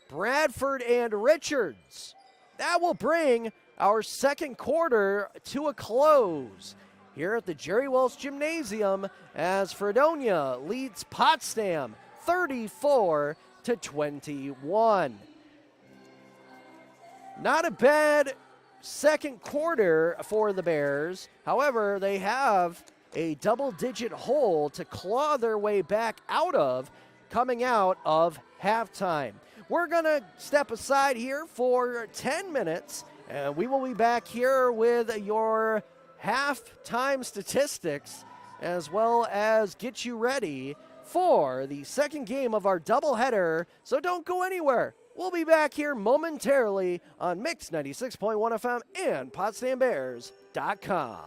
Bradford and Richards. That will bring our second quarter to a close here at the Jerry Wells Gymnasium as Fredonia leads Potsdam 34-21. Not a bad second quarter for the Bears. However, they have a double-digit hole to claw their way back out of coming out of halftime. We're going to step aside here for 10 minutes, and we will be back here with your halftime statistics as well as get you ready for the second game of our doubleheader. So don't go anywhere. We'll be back here momentarily on Mix 96.1 FM and PotsdamBears.com.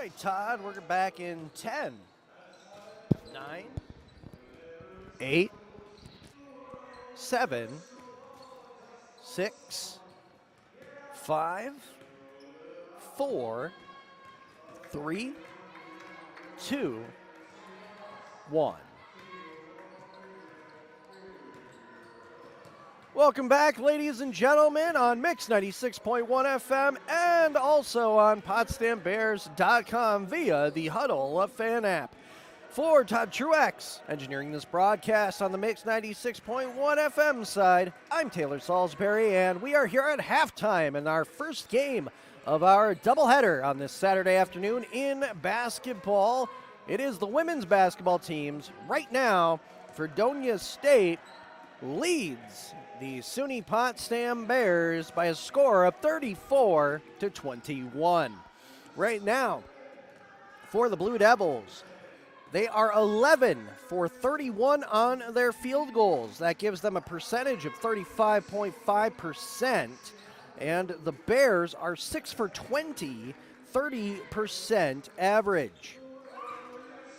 right, Todd, we're back in 10, 9, 8, 7, 6, 5, 4, 3, 2, 1. Welcome back, ladies and gentlemen, on Mix 96.1 FM and also on PotsdamBears.com via the Huddle fan app. For Todd Truex, engineering this broadcast on the Mix 96.1 FM side, I'm Taylor Salisbury, and we are here at halftime in our first game of our doubleheader on this Saturday afternoon in basketball. It is the women's basketball teams. Right now, Fredonia State leads the SUNY Potsdam Bears by a score of 34-21. Right now, for the Blue Devils, they are 11 for 31 on their field goals. That gives them a percentage of 35.5%. And the Bears are 6 for 20, 30% average.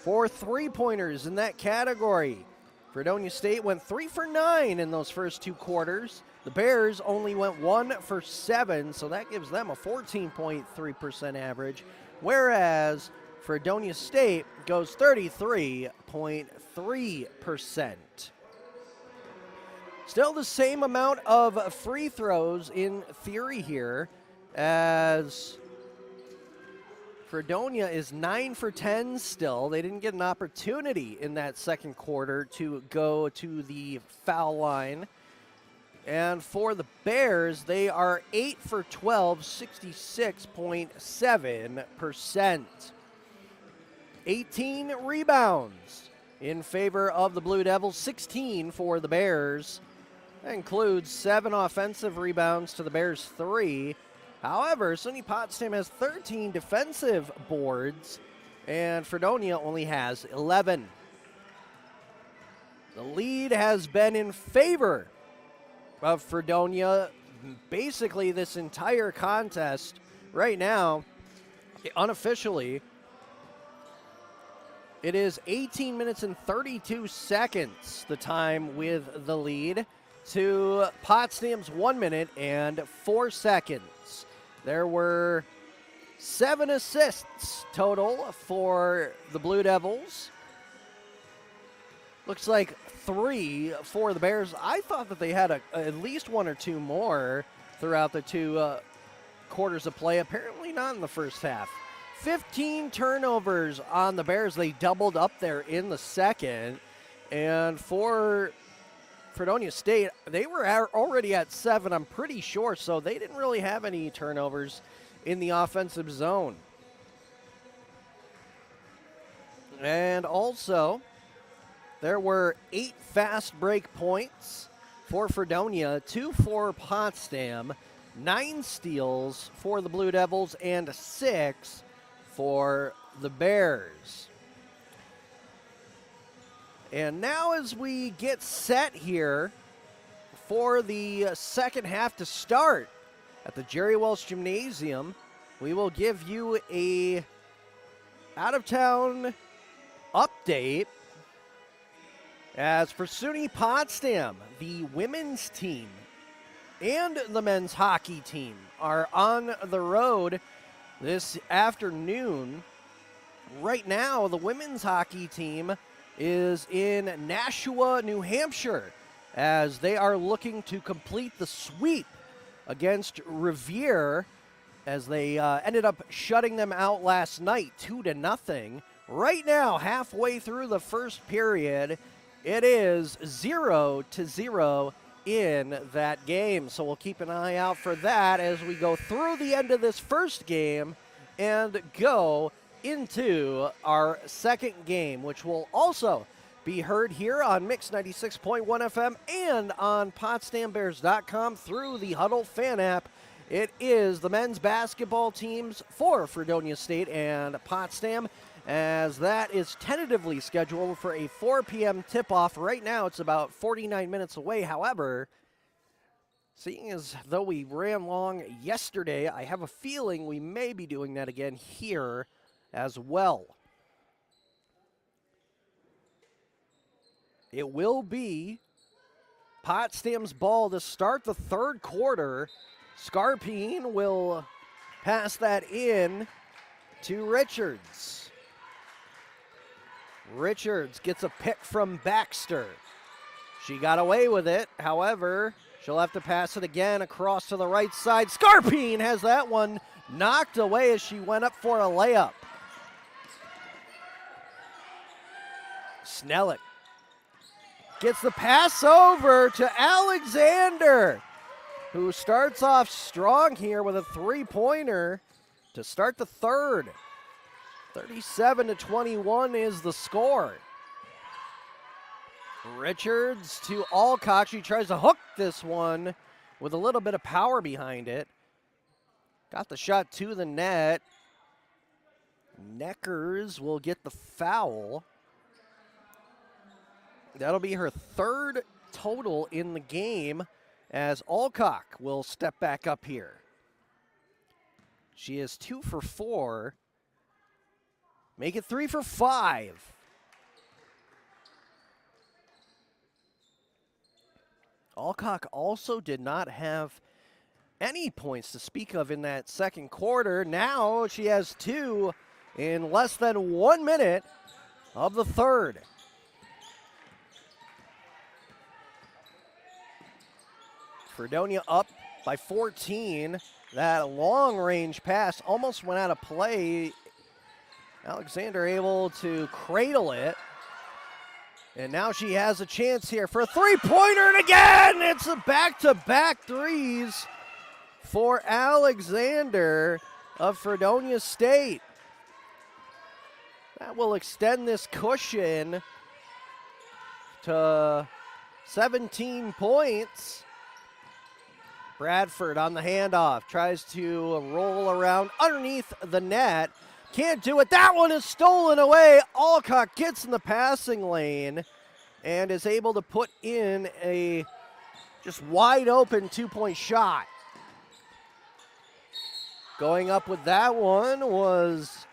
For three-pointers in that category, Fredonia State went 3 for 9 in those first two quarters. The Bears only went 1 for 7, so that gives them a 14.3% average, whereas Fredonia State goes 33.3%. Still the same amount of free throws in theory here, as Fredonia is 9 for 10 still. They didn't get an opportunity in that second quarter to go to the foul line. And for the Bears, they are 8 for 12, 66.7%. 18 rebounds in favor of the Blue Devils, 16 for the Bears. That includes 7 offensive rebounds to the Bears' 3. However, SUNY Potsdam has 13 defensive boards, and Fredonia only has 11. The lead has been in favor of Fredonia basically this entire contest. Right now, unofficially, it is 18 minutes and 32 seconds, the time with the lead, to Potsdam's 1 minute and 4 seconds. There were 7 assists total for the Blue Devils. Looks like 3 for the Bears. I thought that they had at least 1 or 2 more throughout the two quarters of play. Apparently not in the first half. 15 turnovers on the Bears. They doubled up there in the second. And for Fredonia State, they were already at 7, I'm pretty sure, so they didn't really have any turnovers in the offensive zone. And also, there were 8 fast break points for Fredonia, 2 for Potsdam, 9 steals for the Blue Devils, and 6 for the Bears. And now as we get set here for the second half to start at the Jerry Welsh Gymnasium, we will give you a out-of-town update. As for SUNY Potsdam, the women's team and the men's hockey team are on the road this afternoon. Right now, the women's hockey team is in Nashua, New Hampshire, as they are looking to complete the sweep against Revere, as they ended up shutting them out last night 2-0. Right now, halfway through the first period, it is 0-0 in that game. So we'll keep an eye out for that as we go through the end of this first game and go into our second game, which will also be heard here on Mix 96.1 FM and on PotsdamBears.com through the Huddle fan app. It is the men's basketball teams for Fredonia State and Potsdam, as that is tentatively scheduled for a 4 p.m. tip-off. Right now, it's about 49 minutes away. However, seeing as though we ran long yesterday, I have a feeling we may be doing that again here as well. It will be Potsdam's ball to start the third quarter. Scarpine will pass that in to Richards. Richards gets a pick from Baxter. She got away with it. However, she'll have to pass it again across to the right side. Scarpine has that one knocked away as she went up for a layup. Snellick gets the pass over to Alexander, who starts off strong here with a three-pointer to start the third. 37-21 is the score. Richards to Alcock. She tries to hook this one with a little bit of power behind it. Got the shot to the net. Neckers will get the foul. That'll be her third total in the game as Alcock will step back up here. She is 2 for 4. Make it 3 for 5. Alcock also did not have any points to speak of in that second quarter. Now she has 2 in less than 1 minute of the third. Fredonia up by 14. That long-range pass almost went out of play. Alexander able to cradle it. And now she has a chance here for a three-pointer, and again, it's a back-to-back threes for Alexander of Fredonia State. That will extend this cushion to 17 points. Bradford on the handoff, tries to roll around underneath the net. Can't do it. That one is stolen away. Alcock gets in the passing lane and is able to put in a just wide open two-point shot. Going up with that one was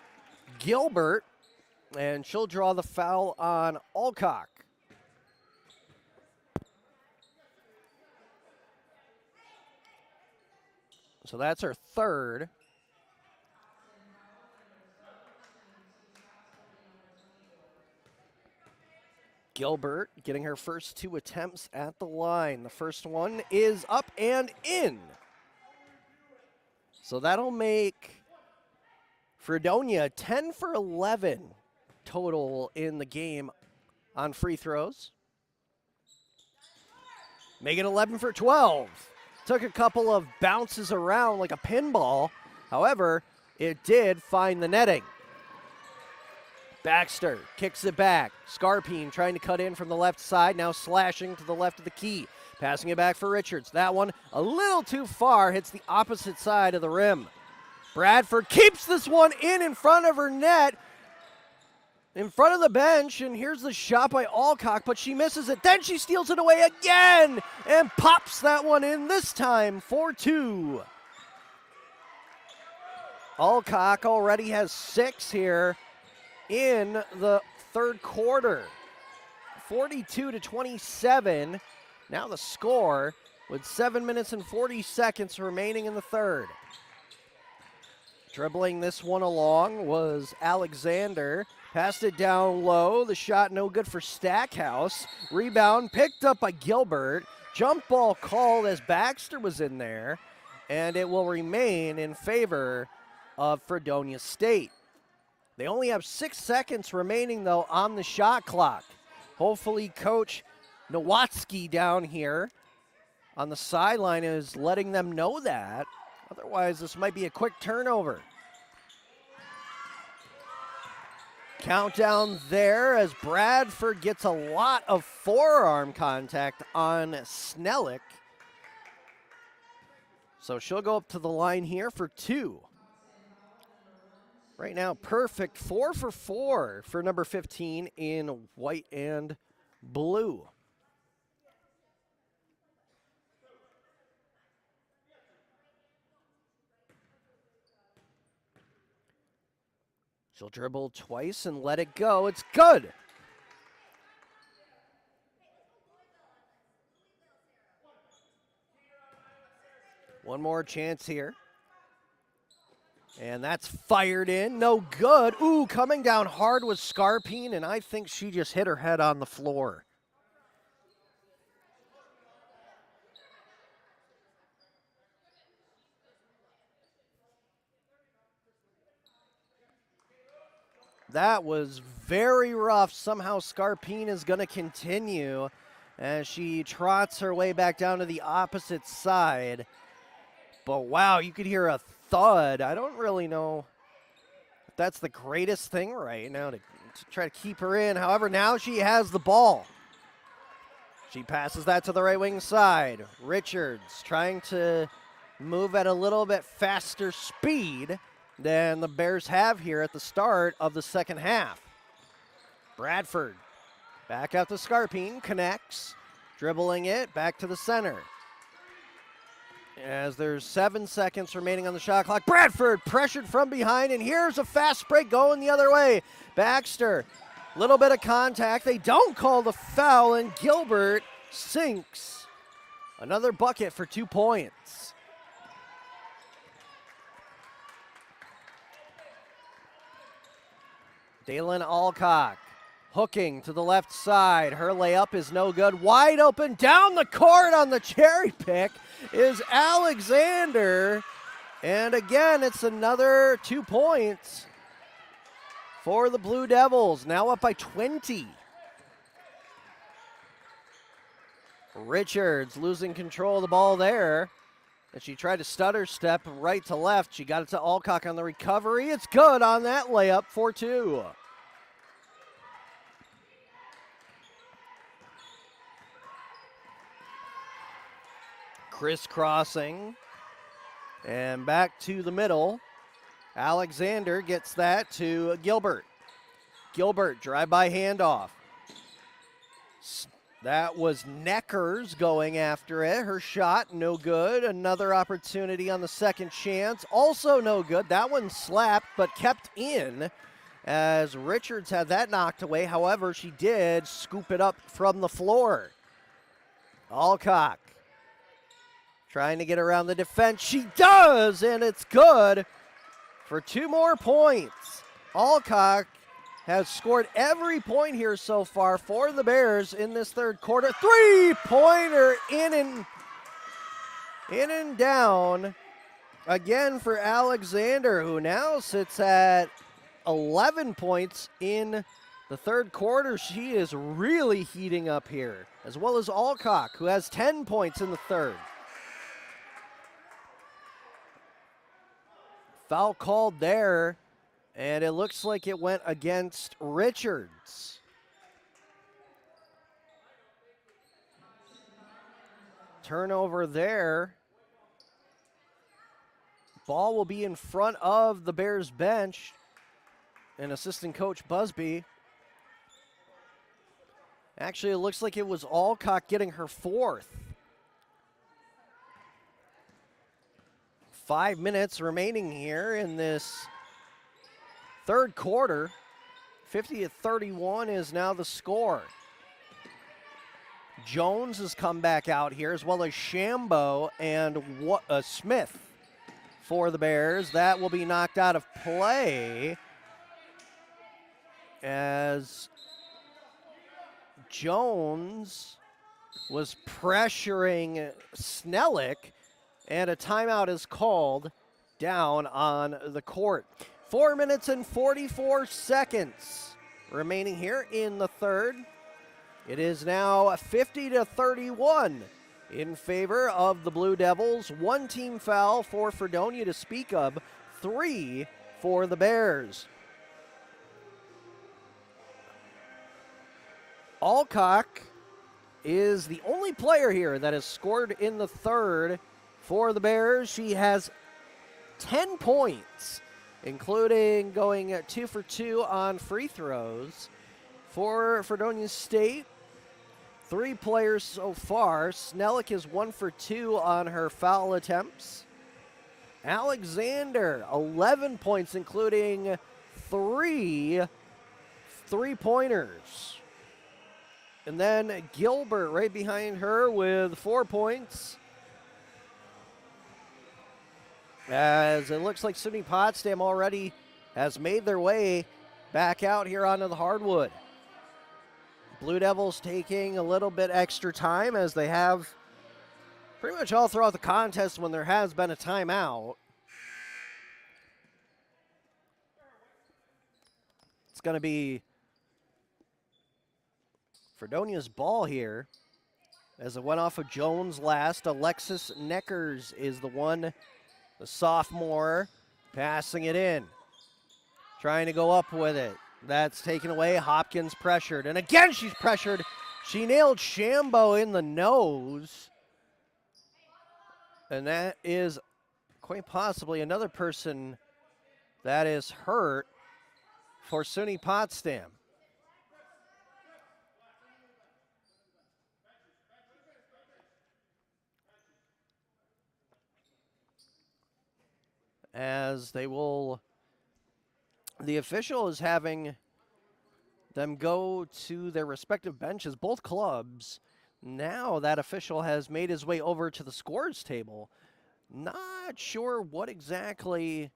Gilbert, and she'll draw the foul on Alcock. So that's her third. Gilbert getting her first 2 attempts at the line. The first one is up and in. So that'll make Fredonia 10 for 11 total in the game on free throws. Make it 11 for 12. Took a couple of bounces around like a pinball. However, it did find the netting. Baxter kicks it back. Scarpine trying to cut in from the left side, now slashing to the left of the key. Passing it back for Richards. That one a little too far, hits the opposite side of the rim. Bradford keeps this one in front of her net, in front of the bench, and here's the shot by Alcock, but she misses it. Then she steals it away again and pops that one in, this time for 2. Alcock already has 6 here in the third quarter. 42-27. Now the score with 7 minutes and 40 seconds remaining in the third. Dribbling this one along was Alexander. Passed it down low. The shot no good for Stackhouse. Rebound picked up by Gilbert. Jump ball called as Baxter was in there. And it will remain in favor of Fredonia State. They only have 6 seconds remaining, though, on the shot clock. Hopefully Coach Nowatzki down here on the sideline is letting them know that. Otherwise, this might be a quick turnover. Countdown there as Bradford gets a lot of forearm contact on Snellick. So she'll go up to the line here for 2. Right now, perfect 4 for 4 for number 15 in white and blue. She'll dribble twice and let it go. It's good. One more chance here. And that's fired in. No good. Ooh, coming down hard was Scarpine, and I think she just hit her head on the floor. That was very rough. Somehow Scarpine is going to continue as she trots her way back down to the opposite side. But wow, you could hear a thud. I don't really know if that's the greatest thing right now to try to keep her in. However, now she has the ball. She passes that to the right wing side. Richards trying to move at a little bit faster speed than the Bears have here at the start of the second half. Bradford back out to Scarpine, connects, dribbling it back to the center. As there's 7 seconds remaining on the shot clock, Bradford pressured from behind, and here's a fast break going the other way. Baxter, little bit of contact. They don't call the foul, and Gilbert sinks. Another bucket for 2 points. Dalen Alcock hooking to the left side. Her layup is no good. Wide open down the court on the cherry pick is Alexander. And again, it's another 2 points for the Blue Devils. Now up by 20. Richards losing control of the ball there. And she tried to stutter step right to left. She got it to Alcock on the recovery. It's good on that layup, 4-2. Crisscrossing. And back to the middle. Alexander gets that to Gilbert. Gilbert, drive-by handoff. That was Neckers going after it. Her shot, no good. Another opportunity on the second chance, also no good. That one slapped, but kept in as Richards had that knocked away. However, she did scoop it up from the floor. Alcock trying to get around the defense. She does, and it's good for 2 more points. Alcock has scored every point here so far for the Bears in this third quarter. 3-pointer in and down again for Alexander, who now sits at 11 points in the third quarter. She is really heating up here, as well as Alcock, who has 10 points in the third. Foul called there, and it looks like it went against Richards. Turnover there. Ball will be in front of the Bears bench and assistant coach Busby. Actually, it looks like it was Alcock getting her 4th. 5 minutes remaining here in this third quarter. 50-31 is now the score. Jones has come back out here, as well as Shambo and Smith for the Bears. That will be knocked out of play as Jones was pressuring Snellick, and a timeout is called down on the court. 4 minutes and 44 seconds remaining here in the third. It is now 50-31 in favor of the Blue Devils. 1 team foul for Fredonia to speak of, 3 for the Bears. Alcock is the only player here that has scored in the third for the Bears. She has 10 points, including going 2 for 2 on free throws. For Fredonia State, 3 players so far. Snellick is 1 for 2 on her foul attempts. Alexander, 11 points, including 3 3-pointers. And then Gilbert right behind her with 4 points. As it looks like SUNY Potsdam already has made their way back out here onto the hardwood. Blue Devils taking a little bit extra time, as they have pretty much all throughout the contest when there has been a timeout. It's going to be Fredonia's ball here, as it went off of Jones last. Alexis Neckers is the one, the sophomore, passing it in, trying to go up with it. That's taken away. Hopkins pressured, and again she's pressured. She nailed Shambo in the nose, and that is quite possibly another person that is hurt for SUNY Potsdam. As they will, the official is having them go to their respective benches, both clubs. Now that official has made his way over to the scores table. Not sure what exactly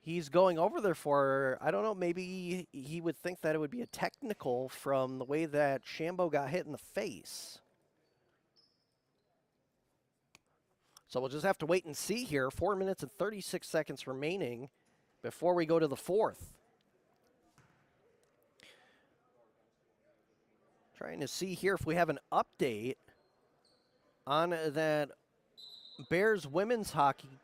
he's going over there for. I don't know, maybe he would think that it would be a technical from the way that Shambo got hit in the face. So we'll just have to wait and see here. 4 minutes and 36 seconds remaining before we go to the fourth. Trying to see here if we have an update on that Bears women's hockey.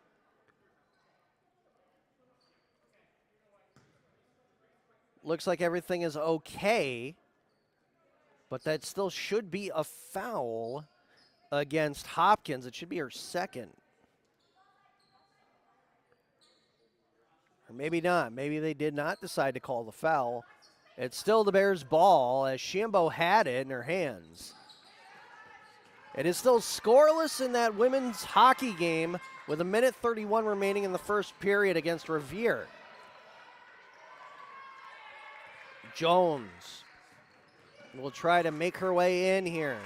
Looks like everything is okay, but that still should be a foul against Hopkins. It should be her second. Or maybe not. Maybe they did not decide to call the foul. It's still the Bears' ball, as Shambo had it in her hands. It is still scoreless in that women's hockey game with 1:31 remaining in the first period against Revere. Jones will try to make her way in here.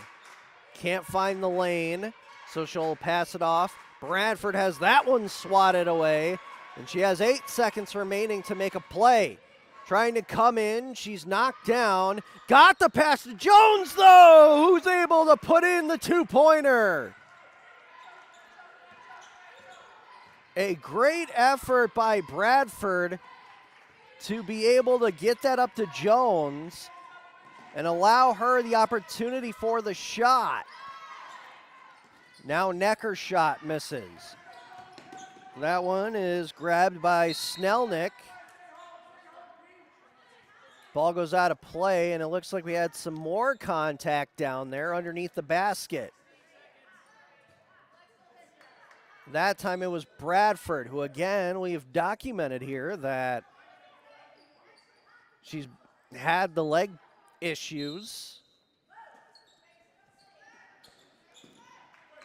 Can't find the lane, so she'll pass it off. Bradford has that one swatted away, and she has 8 seconds remaining to make a play. Trying to come in, she's knocked down. Got the pass to Jones, though, who's able to put in the 2-pointer. A great effort by Bradford to be able to get that up to Jones and allow her the opportunity for the shot. Now Necker's shot misses. That one is grabbed by Snelnick. Ball goes out of play, and it looks like we had some more contact down there underneath the basket. That time it was Bradford, who again we've documented here that she's had the leg issues.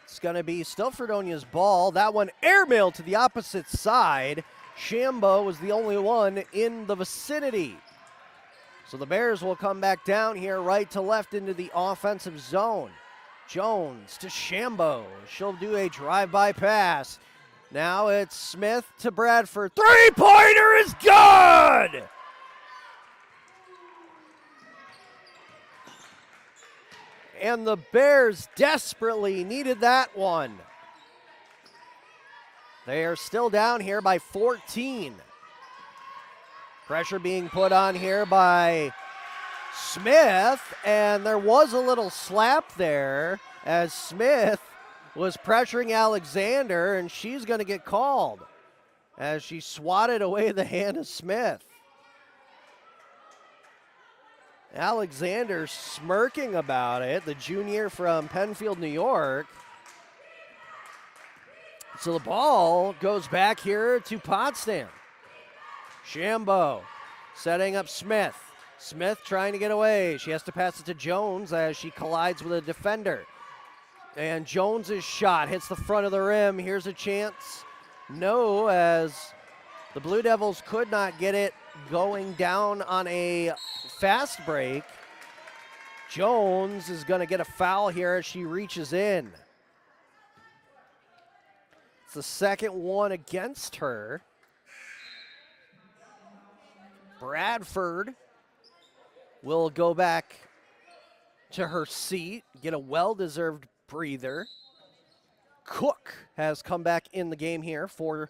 It's going to be still Fredonia's ball. That one airmailed to the opposite side. Shambo was the only one in the vicinity. So the Bears will come back down here right to left into the offensive zone. Jones to Shambo. She'll do a drive-by pass. Now it's Smith to Bradford. Three-pointer is good! And the Bears desperately needed that one. They are still down here by 14. Pressure being put on here by Smith, and there was a little slap there as Smith was pressuring Alexander, and she's going to get called as she swatted away the hand of Smith. Alexander smirking about it, the junior from Penfield, New York. So the ball goes back here to Potsdam. Shambo setting up Smith. Smith trying to get away. She has to pass it to Jones as she collides with a defender. And Jones's shot hits the front of the rim. Here's a chance. No, as the Blue Devils could not get it going down on a fast break. Jones is going to get a foul here as she reaches in. It's the second one against her. Bradford will go back to her seat, get a well-deserved breather. Cook has come back in the game here for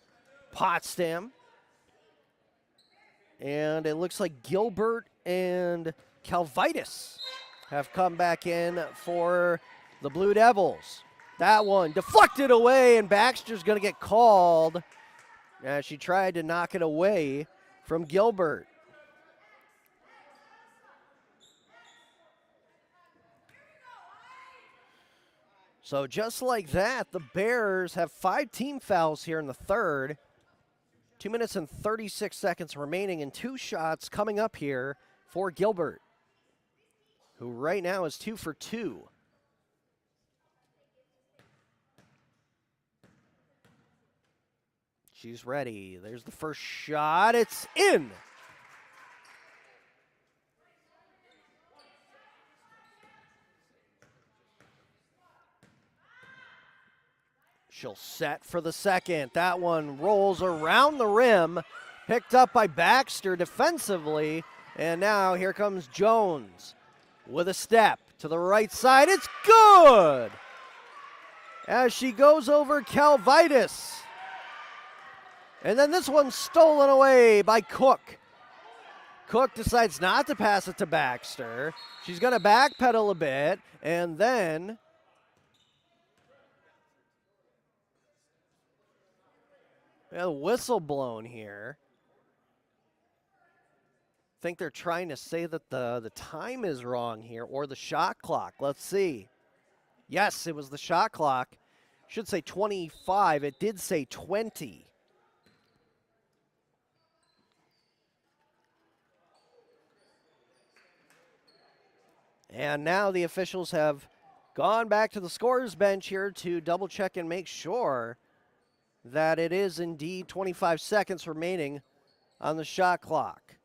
Potsdam. And it looks like Gilbert and Calvitis have come back in for the Blue Devils. That one deflected away, and Baxter's going to get called as she tried to knock it away from Gilbert. So just like that, the Bears have 5 team fouls here in the third. 2 minutes and 36 seconds remaining, and 2 shots coming up here for Gilbert, who right now is 2 for 2. She's ready. There's the first shot. It's in. She'll set for the second. That one rolls around the rim, picked up by Baxter defensively, and now here comes Jones with a step to the right side. It's good as she goes over Calvitis. And then this one's stolen away by Cook. Cook decides not to pass it to Baxter. She's going to backpedal a bit, and then a whistle blown here. I think they're trying to say that the time is wrong here, or the shot clock. Let's see. Yes, it was the shot clock. Should say 25. It did say 20. And now the officials have gone back to the scorer's bench here to double check and make sure that it is indeed 25 seconds remaining on the shot clock.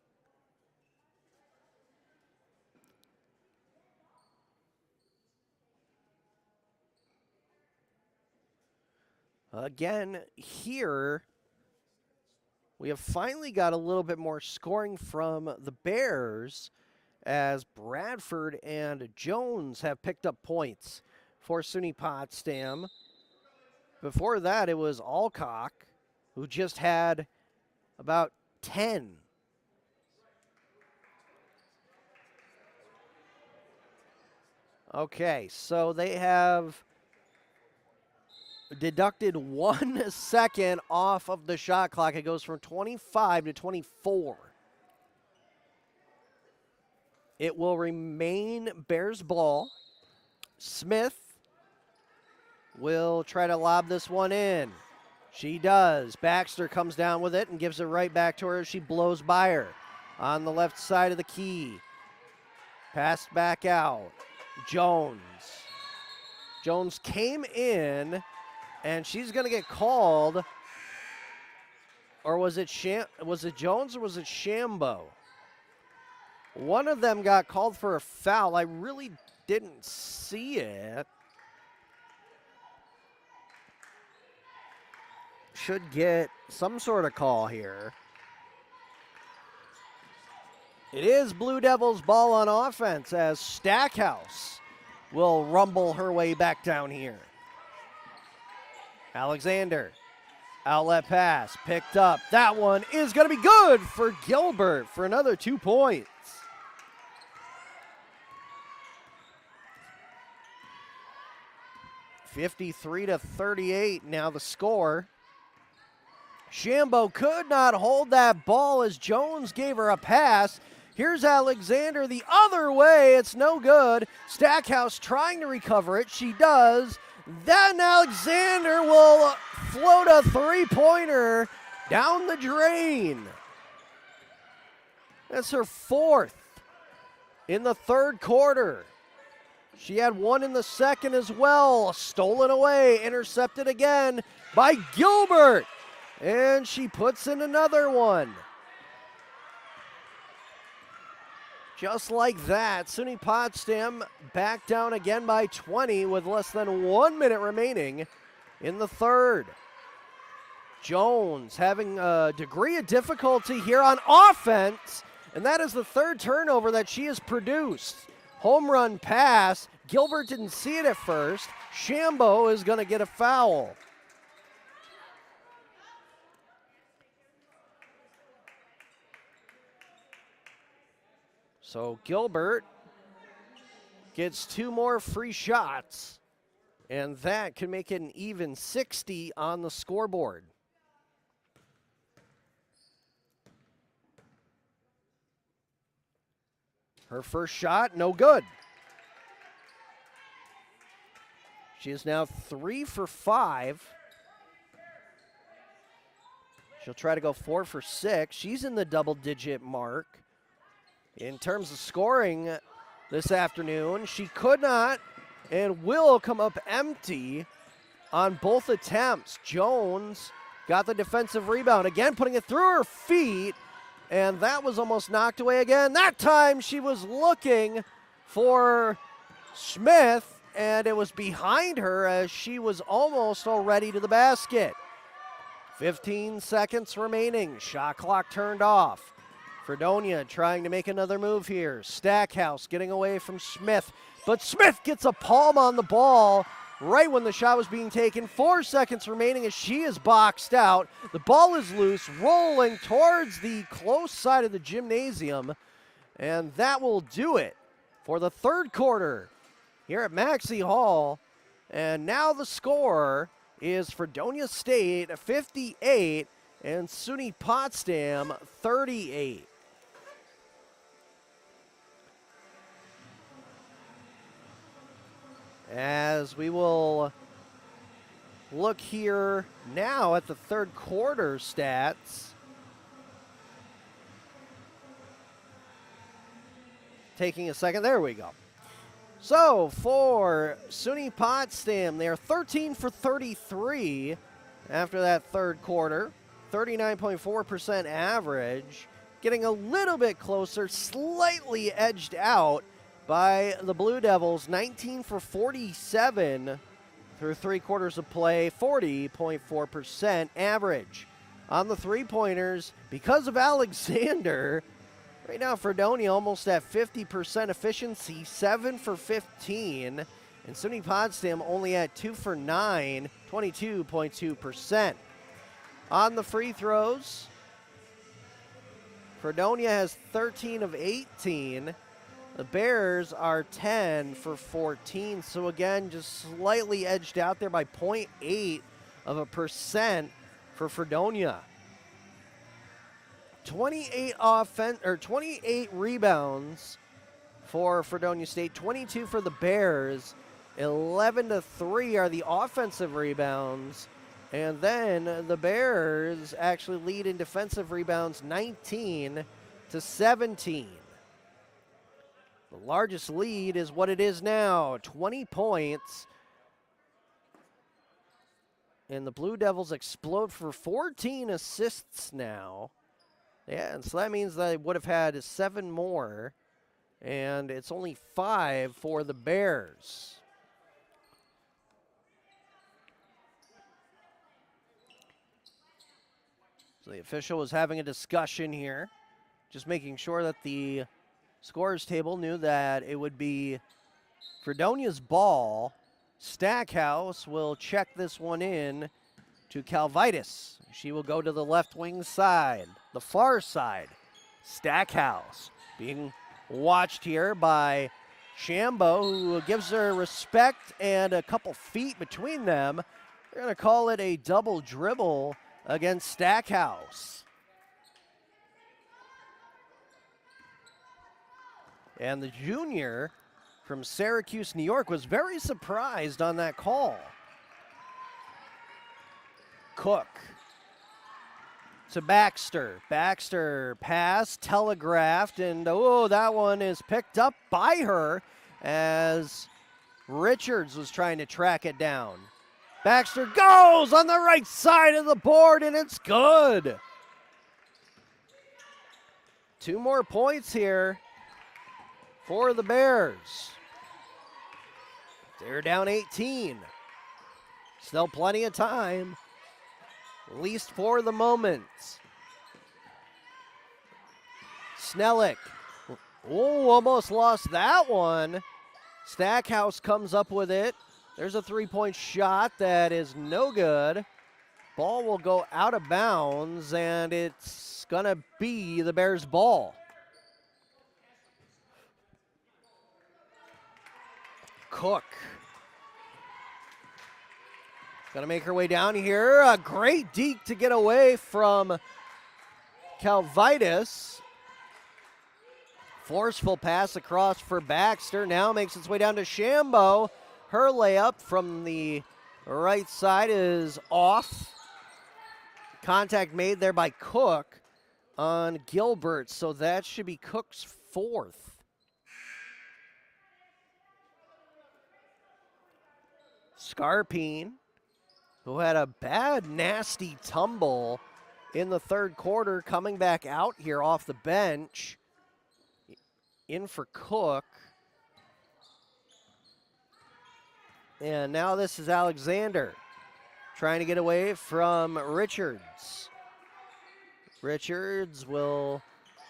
Again, here we have finally got a little bit more scoring from the Bears, as Bradford and Jones have picked up points for SUNY Potsdam. Before that, it was Alcock, who just had about 10. Okay, so they have deducted 1 second off of the shot clock. It goes from 25 to 24. It will remain Bears ball. Smith will try to lob this one in. She does. Baxter comes down with it and gives it right back to her as she blows by her on the left side of the key. Passed back out. Jones. Jones came in, and she's going to get called. Or was it Jones or was it Shambo? One of them got called for a foul. I really didn't see it. Should get some sort of call here. It is Blue Devils ball on offense as Stackhouse will rumble her way back down here. Alexander, outlet pass, picked up. That one is going to be good for Gilbert for another 2 points. (53-38) now the score. Shambo could not hold that ball as Jones gave her a pass. Here's Alexander the other way. It's no good. Stackhouse trying to recover it. She does. Then Alexander will float a 3-pointer down the drain. That's her 4th in the third quarter. She had 1 in the second as well. Stolen away, intercepted again by Gilbert. And she puts in another one. Just like that, SUNY Potsdam back down again by 20 with less than 1 minute remaining in the third. Jones having a degree of difficulty here on offense, and that is the third turnover that she has produced. Home run pass. Gilbert didn't see it at first. Shambo is going to get a foul. So Gilbert gets 2 more free shots, and that can make it an even 60 on the scoreboard. Her first shot, no good. She is now 3 for 5. She'll try to go 4 for 6. She's in the double-digit mark. In terms of scoring this afternoon, she could not and will come up empty on both attempts. Jones got the defensive rebound, again putting it through her feet, and that was almost knocked away again. That time she was looking for Smith, and it was behind her as she was almost already to the basket. 15 seconds remaining. Shot clock turned off. Fredonia trying to make another move here. Stackhouse getting away from Smith, but Smith gets a palm on the ball right when the shot was being taken. 4 seconds remaining as she is boxed out. The ball is loose, rolling towards the close side of the gymnasium, and that will do it for the third quarter here at Maxey Hall. And now the score is Fredonia State 58 and SUNY Potsdam 38. As we will look here now at the third quarter stats. Taking a second, there we go. So for SUNY Potsdam, they are 13 for 33 after that third quarter, 39.4% average, getting a little bit closer, slightly edged out by the Blue Devils, 19 for 47 through 3 quarters of play, 40.4% average. On the three-pointers, because of Alexander, right now Fredonia almost at 50% efficiency, 7 for 15, and SUNY Potsdam only at 2 for 9, 22.2%. On the free throws, Fredonia has 13 of 18. The Bears are 10 for 14, so again, just slightly edged out there by 0.8% for Fredonia. 28 rebounds for Fredonia State, 22 for the Bears, 11 to 3 are the offensive rebounds, and then the Bears actually lead in defensive rebounds 19 to 17. The largest lead is what it is now, 20 points. And the Blue Devils explode for 14 assists now. Yeah, and so that means they would have had 7 more. And it's only 5 for the Bears. So the official was having a discussion here, just making sure that the scorers table knew that it would be Fredonia's ball. Stackhouse will check this one in to Calvitis. She will go to the left wing side, the far side. Stackhouse being watched here by Shambo, who gives her respect and a couple feet between them. They're going to call it a double dribble against Stackhouse. And the junior from Syracuse, New York, was very surprised on that call. Cook to Baxter. Baxter pass, telegraphed, and that one is picked up by her as Richards was trying to track it down. Baxter goes on the right side of the board, and it's good. 2 more points here for the Bears. They're down 18. Still plenty of time, at least for the moment. Snellick. Oh, almost lost that one. Stackhouse comes up with it. There's a three-point shot that is no good. Ball will go out of bounds, and it's going to be the Bears' ball. Cook. Going to make her way down here. A great deke to get away from Calvitis. Forceful pass across for Baxter. Now makes its way down to Shambo. Her layup from the right side is off. Contact made there by Cook on Gilbert, so that should be Cook's fourth. Scarpine, who had a bad, nasty tumble in the third quarter, coming back out here off the bench. In for Cook. And now this is Alexander trying to get away from Richards. Richards will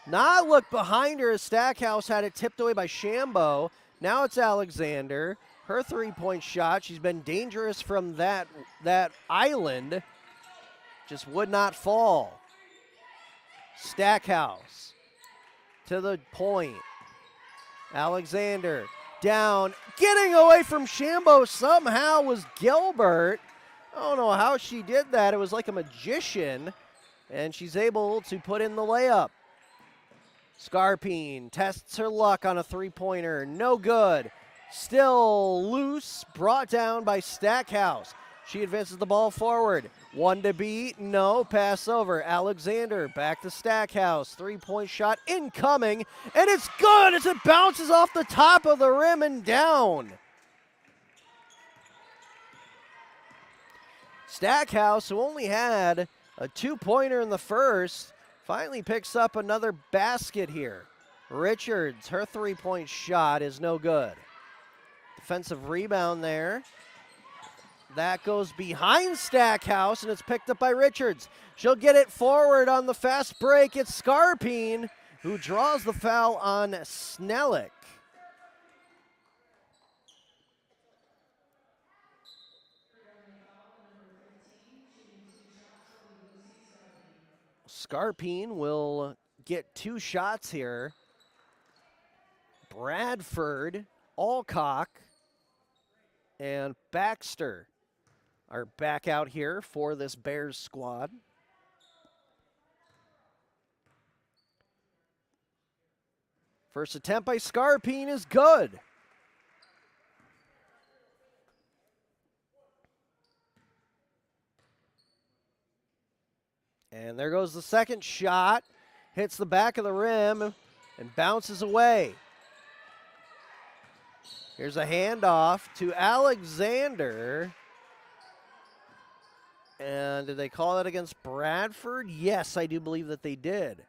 not look behind her as Stackhouse had it tipped away by Shambo. Now it's Alexander. Her three-point shot. She's been dangerous from that island. Just would not fall. Stackhouse to the point. Alexander down, getting away from Shambo somehow was Gilbert. I don't know how she did that. It was like a magician, and she's able to put in the layup. Scarpine tests her luck on a three-pointer. No good. Still loose, brought down by Stackhouse. She advances the ball forward. One to beat, no, pass over. Alexander back to Stackhouse. Three-point shot incoming, and it's good as it bounces off the top of the rim and down. Stackhouse, who only had a two-pointer in the first, finally picks up another basket here. Richards, her three-point shot is no good. Defensive rebound there. That goes behind Stackhouse, and it's picked up by Richards. She'll get it forward on the fast break. It's Scarpine who draws the foul on Snellick. Scarpine will get two shots here. Bradford, Alcock, and Baxter are back out here for this Bears squad. First attempt by Scarpine is good. And there goes the second shot. Hits the back of the rim and bounces away. Here's a handoff to Alexander. And did they call it against Bradford? Yes, I do believe that they did.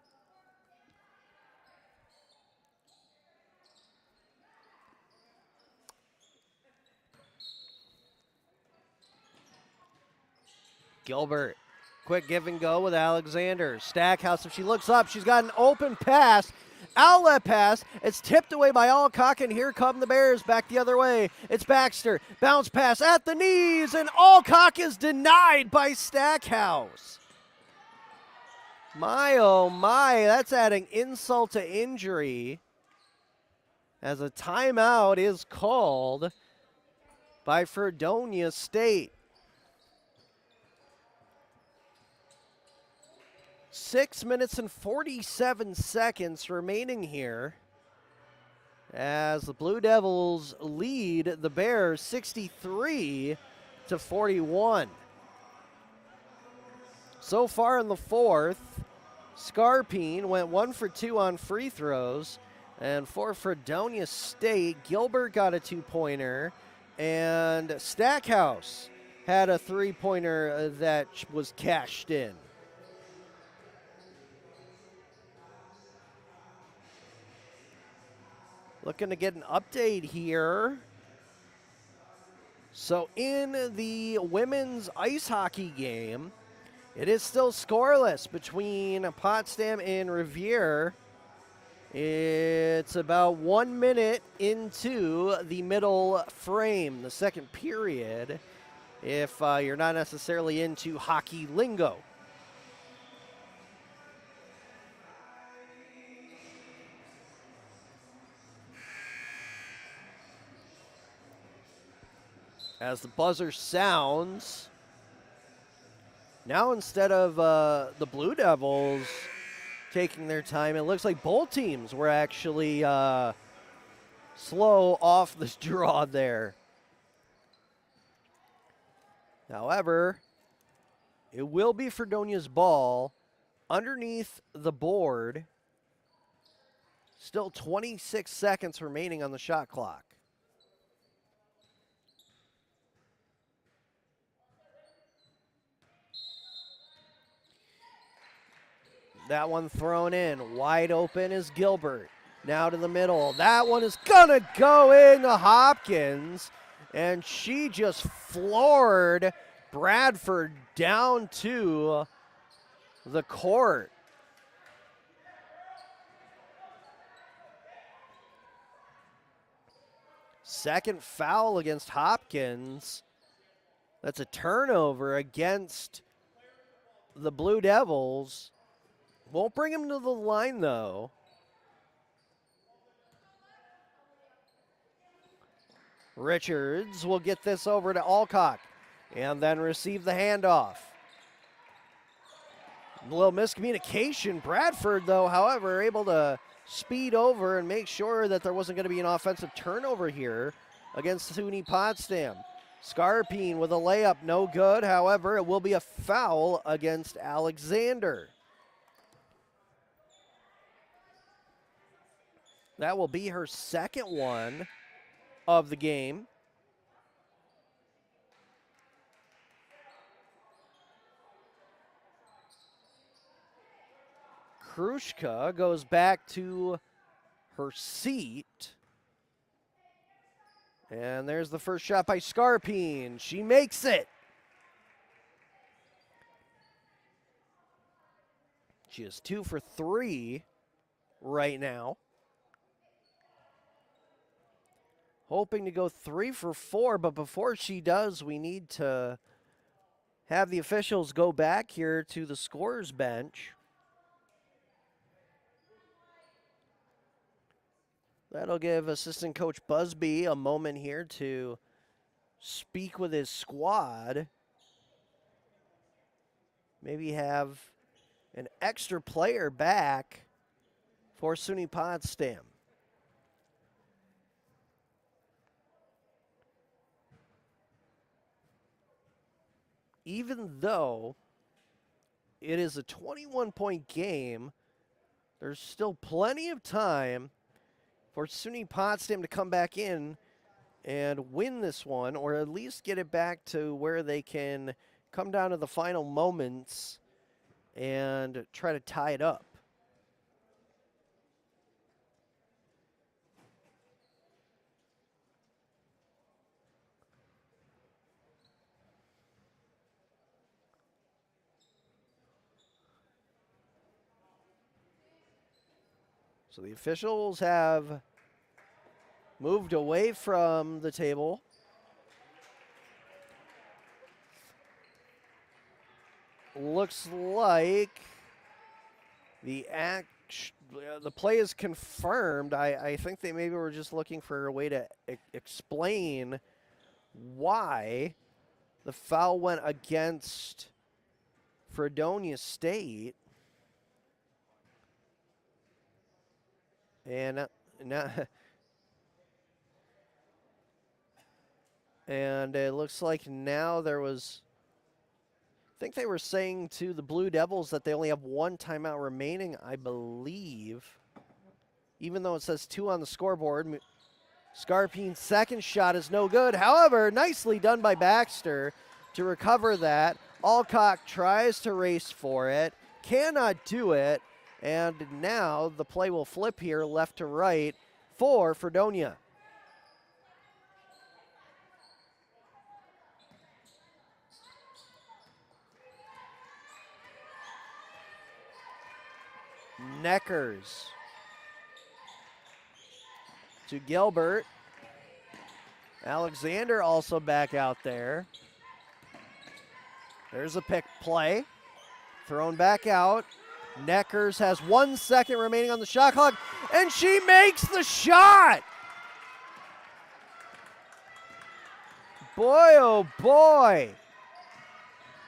Gilbert, quick give and go with Alexander. Stackhouse, if she looks up, she's got an open pass. Outlet pass. It's tipped away by Alcock, and here come the Bears back the other way. It's Baxter. Bounce pass at the knees, and Alcock is denied by Stackhouse. My, oh my, that's adding insult to injury as a timeout is called by Fredonia State. 6 minutes and 47 seconds remaining here as the Blue Devils lead the Bears 63-41. So far in the fourth, Scarpine went 1 for 2 on free throws, and for Fredonia State, Gilbert got a two-pointer, and Stackhouse had a three-pointer that was cashed in. Looking to get an update here. So in the women's ice hockey game, it is still scoreless between Potsdam and Revere. It's about 1 minute into the middle frame, the second period, if you're not necessarily into hockey lingo. As the buzzer sounds, now instead of the Blue Devils taking their time, it looks like both teams were actually slow off the draw there. However, it will be Fredonia's ball underneath the board. Still 26 seconds remaining on the shot clock. That one thrown in. Wide open is Gilbert. Now to the middle. That one is going to go into Hopkins. And she just floored Bradford down to the court. Second foul against Hopkins. That's a turnover against the Blue Devils. Won't bring him to the line, though. Richards will get this over to Alcock and then receive the handoff. A little miscommunication. Bradford, though, however, able to speed over and make sure that there wasn't going to be an offensive turnover here against SUNY Potsdam. Scarpine with a layup, no good. However, it will be a foul against Alexander. That will be her second one of the game. Krushka goes back to her seat. And there's the first shot by Scarpine. She makes it. She is 2 for 3 right now. Hoping to go 3 for 4, but before she does, we need to have the officials go back here to the scorer's bench. That'll give assistant coach Busby a moment here to speak with his squad. Maybe have an extra player back for SUNY Potsdam. Even though it is a 21-point game, there's still plenty of time for SUNY Potsdam to come back in and win this one, or at least get it back to where they can come down to the final moments and try to tie it up. So the officials have moved away from the table. Looks like the play is confirmed. I think they maybe were just looking for a way to explain why the foul went against Fredonia State. And and it looks like now there was, I think they were saying to the Blue Devils that they only have 1 timeout remaining, I believe. Even though it says 2 on the scoreboard. Scarpine's second shot is no good. However, nicely done by Baxter to recover that. Alcock tries to race for it, cannot do it. And now the play will flip here left to right. for Fredonia. Neckers to Gilbert. Alexander also back out there. There's a pick play. Thrown back out. Neckers has 1 second remaining on the shot clock, and she makes the shot! Boy, oh boy.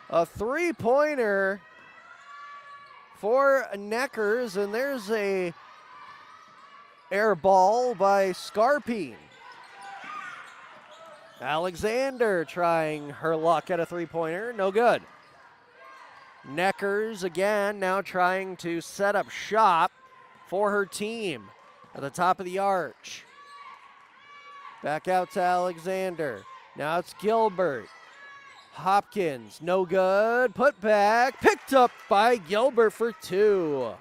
A three-pointer for Neckers, and there's a air ball by Scarpine. Alexander trying her luck at a three-pointer, no good. Neckers again now trying to set up shop for her team at the top of the arch. Back out to Alexander. Now it's Gilbert. Hopkins, no good. Put back, picked up by Gilbert for two.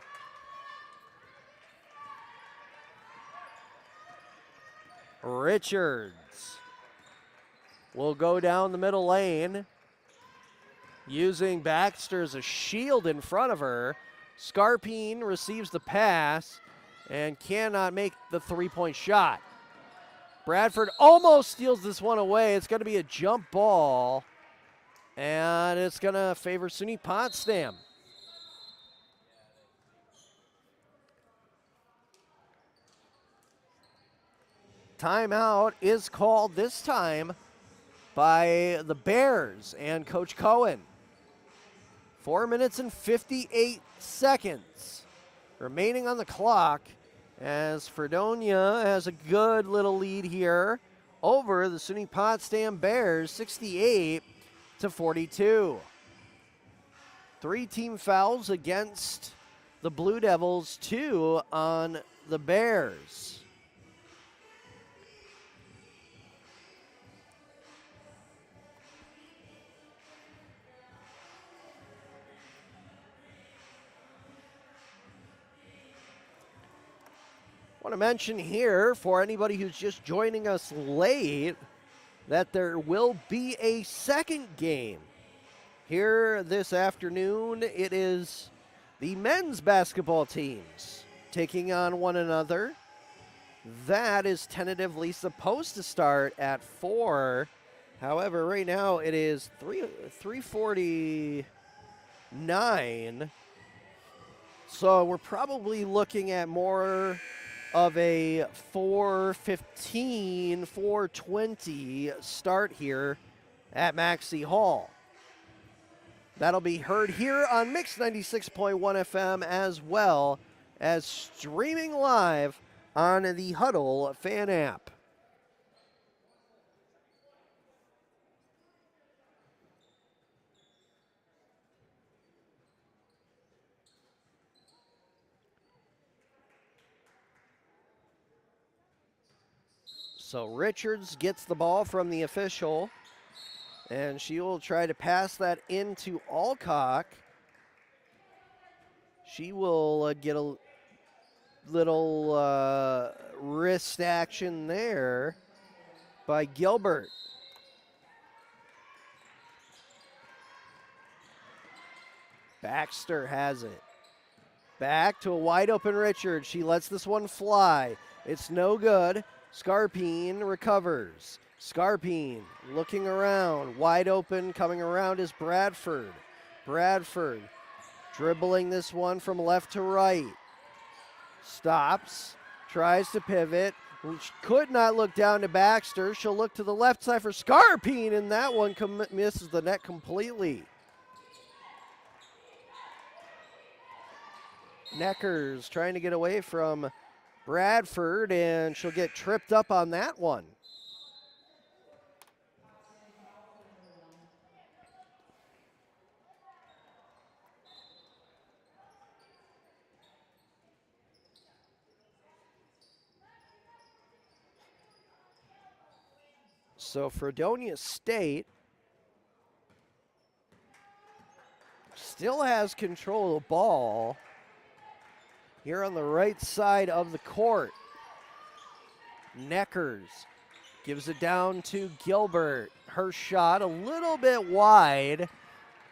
Richards will go down the middle lane, using Baxter as a shield in front of her. Scarpine receives the pass and cannot make the three-point shot. Bradford almost steals this one away. It's going to be a jump ball, and it's going to favor SUNY Potsdam. Timeout is called this time by the Bears and Coach Cohen. 4 minutes and 58 seconds remaining on the clock as Fredonia has a good little lead here over the SUNY Potsdam Bears, 68-42. 3 team fouls against the Blue Devils, 2 on the Bears. I want to mention here, for anybody who's just joining us late, that there will be a second game here this afternoon. It is the men's basketball teams taking on one another. That is tentatively supposed to start at 4. However, right now it is 3:49. So we're probably looking at more of a 4:15, 4:20 start here at Maxey Hall. That'll be heard here on Mix 96.1 FM as well as streaming live on the Huddle fan app. So Richards gets the ball from the official, and she will try to pass that into Alcock. She will get a little wrist action there by Gilbert. Baxter has it. Back to a wide open Richards. She lets this one fly. It's no good. Scarpine recovers. Scarpine looking around. Wide open, coming around is Bradford. Bradford dribbling this one from left to right. Stops, tries to pivot. Could not look down to Baxter. She'll look to the left side for Scarpine, and that one misses the net completely. Neckers trying to get away from Bradford, and she'll get tripped up on that one. So Fredonia State still has control of the ball here on the right side of the court. Neckers gives it down to Gilbert. Her shot a little bit wide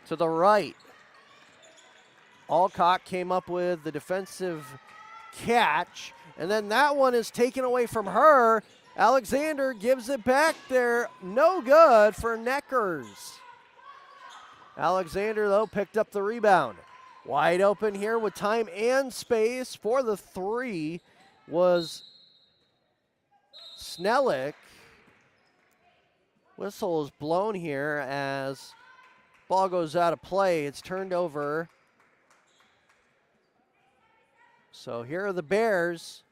to the right. Alcock came up with the defensive catch, and then that one is taken away from her. Alexander gives it back there. No good for Neckers. Alexander, though, picked up the rebound. Wide open here with time and space for the three was Snellick. Whistle is blown here as ball goes out of play. It's turned over. So here are the Bears,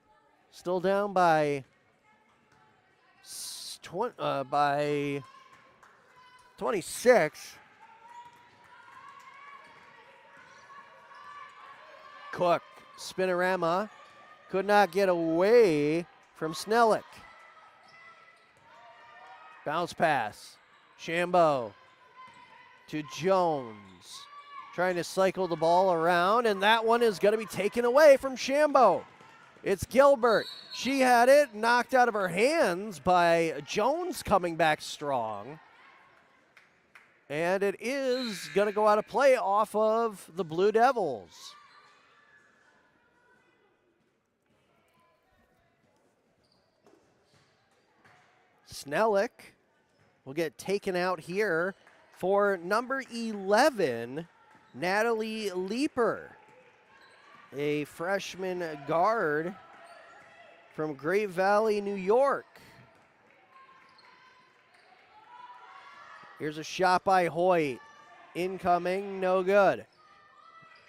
still down by 26. Cook, spinorama, could not get away from Snellick. Bounce pass, Shambo to Jones. Trying to cycle the ball around, and that one is going to be taken away from Shambo. It's Gilbert. She had it knocked out of her hands by Jones coming back strong. And it is going to go out of play off of the Blue Devils. Snellick will get taken out here for number 11, Natalie Leeper, a freshman guard from Great Valley, New York. Here's a shot by Hoyt. Incoming, no good.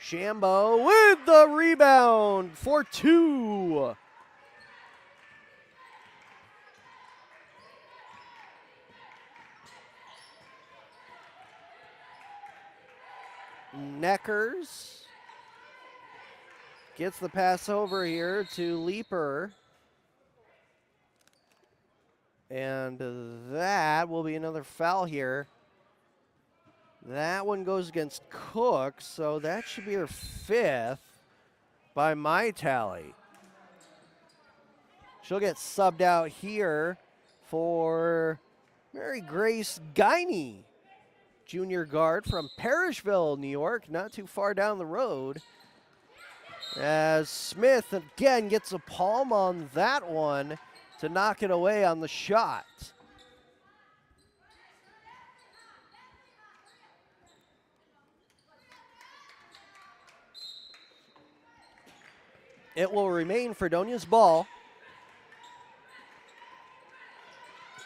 Shambo with the rebound for two. Neckers gets the pass over here to Leeper. And that will be another foul here. That one goes against Cook, so that should be her fifth by my tally. She'll get subbed out here for Mary Grace Guiney, junior guard from Parrishville, New York, not too far down the road. As Smith again gets a palm on that one to knock it away on the shot. It will remain Fredonia's ball.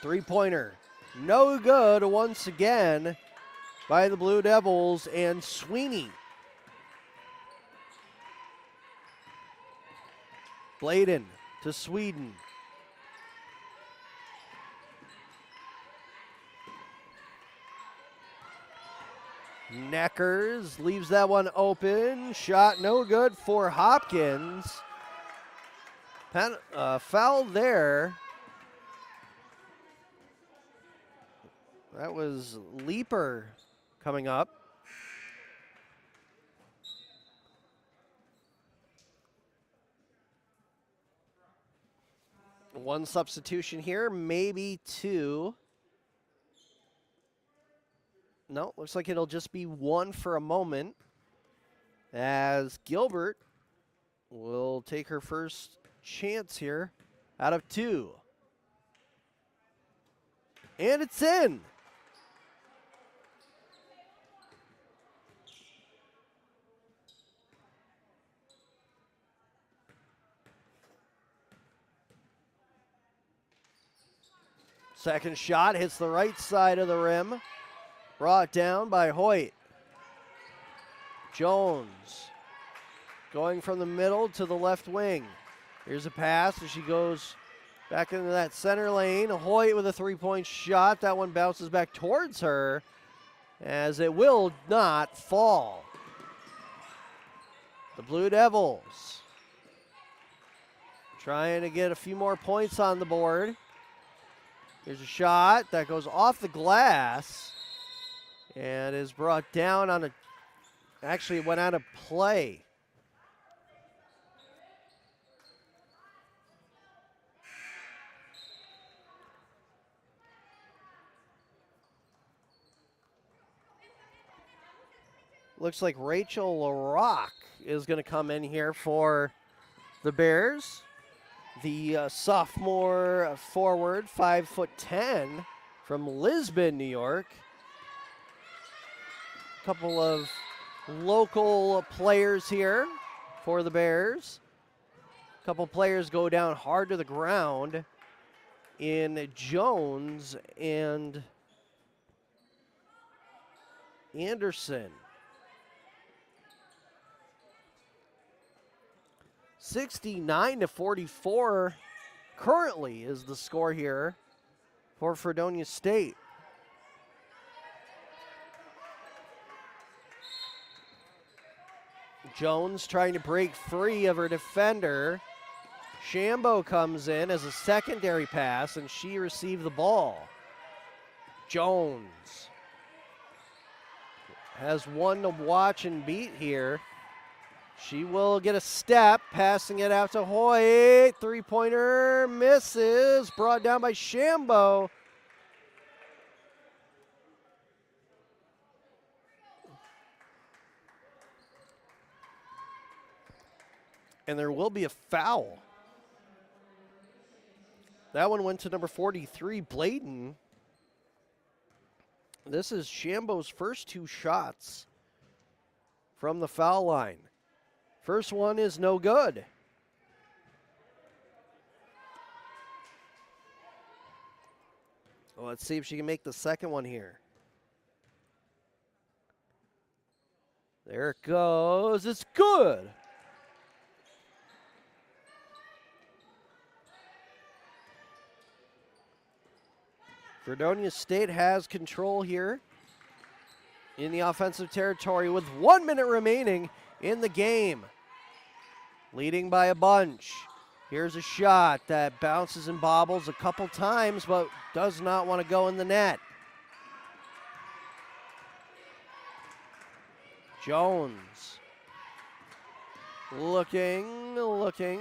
Three-pointer, no good once again by the Blue Devils and Sweeney. Bladen to Sweden. Neckers leaves that one open. Shot no good for Hopkins. Foul there. That was Leeper coming up. One substitution here, maybe two. No, looks like it'll just be one for a moment, as Gilbert will take her first chance here out of two. And it's in. Second shot hits the right side of the rim. Brought down by Hoyt. Jones going from the middle to the left wing. Here's a pass as she goes back into that center lane. Hoyt with a three-point shot. That one bounces back towards her as it will not fall. The Blue Devils trying to get a few more points on the board. Here's a shot that goes off the glass and is brought down on a, actually it went out of play. Looks like Rachel LaRock is going to come in here for the Bears. The sophomore forward, 5'10", from Lisbon, New York. A couple of local players here for the Bears. A couple players go down hard to the ground in Jones and Anderson. 69-44 currently is the score here for Fredonia State. Jones trying to break free of her defender. Shambo comes in as a secondary pass, and she received the ball. Jones has one to watch and beat here. She will get a step, passing it out to Hoyt. Three-pointer misses, brought down by Shambo. And there will be a foul. That one went to number 43, Bladen. This is Shambo's first two shots from the foul line. First one is no good. Well, let's see if she can make the second one here. There it goes. It's good. Fredonia State has control here in the offensive territory with 1 minute remaining in the game. Leading by a bunch. Here's a shot that bounces and bobbles a couple times, but does not want to go in the net. Jones. Looking.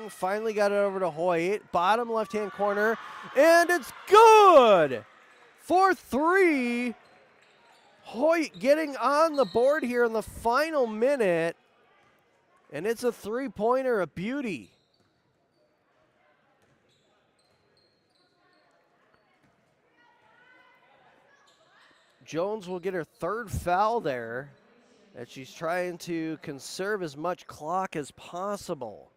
Finally got it over to Hoyt. Bottom left-hand corner. And it's good! For three. Hoyt getting on the board here in the final minute. And it's a three-pointer, a beauty. Jones will get her third foul there as she's trying to conserve as much clock as possible.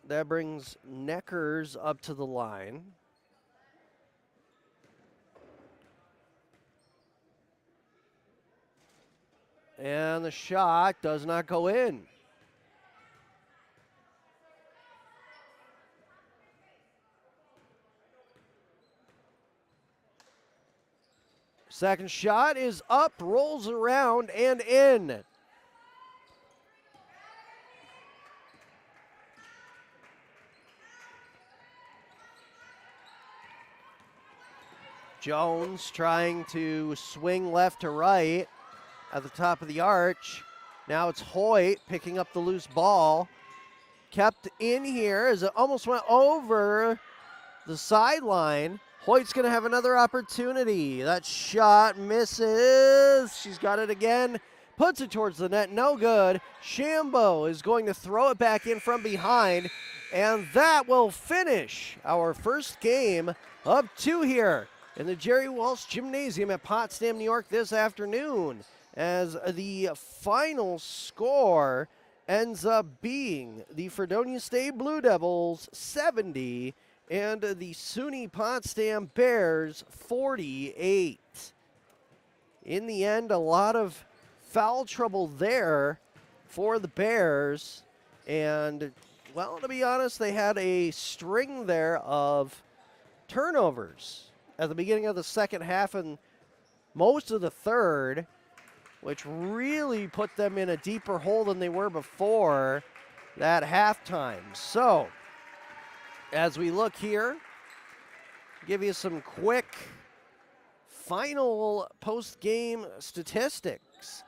That brings Neckers up to the line. And the shot does not go in. Second shot is up, rolls around, and in. Jones trying to swing left to right at the top of the arch. Now it's Hoyt picking up the loose ball. Kept in here as it almost went over the sideline. Hoyt's going to have another opportunity. That shot misses. She's got it again. Puts it towards the net. No good. Shambo is going to throw it back in from behind. And that will finish our first game of two here in the Jerry Walsh Gymnasium at Potsdam, New York this afternoon, as the final score ends up being the Fredonia State Blue Devils 70 and the SUNY Potsdam Bears 48. In the end, a lot of foul trouble there for the Bears. And, well, to be honest, they had a string there of turnovers at the beginning of the second half and most of the third, which really put them in a deeper hole than they were before that halftime. So, as we look here, give you some quick final post-game statistics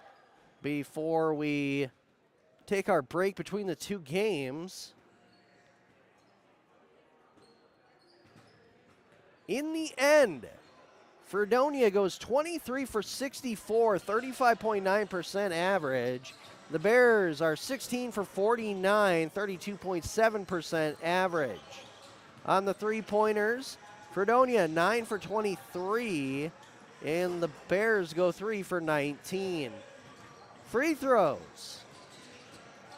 before we take our break between the two games. In the end, Fredonia goes 23 for 64, 35.9% average. The Bears are 16 for 49, 32.7% average. On the three-pointers, Fredonia 9 for 23, and the Bears go 3 for 19. Free throws.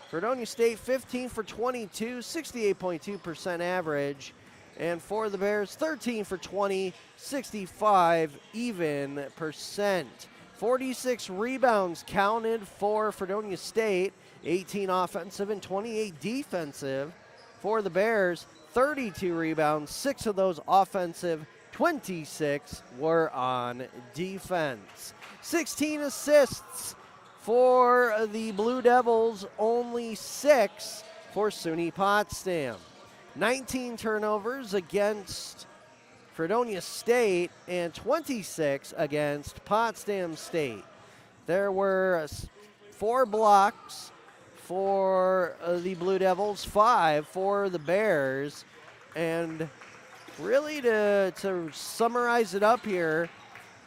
Fredonia State 15 for 22, 68.2% average. And for the Bears, 13 for 20, 65 even percent. 46 rebounds counted for Fredonia State, 18 offensive and 28 defensive. For the Bears, 32 rebounds, 6 of those offensive, 26 were on defense. 16 assists for the Blue Devils, only 6 for SUNY Potsdam. 19 turnovers against Fredonia State and 26 against Potsdam State. There were 4 blocks for the Blue Devils, 5 for the Bears. And really to summarize it up here,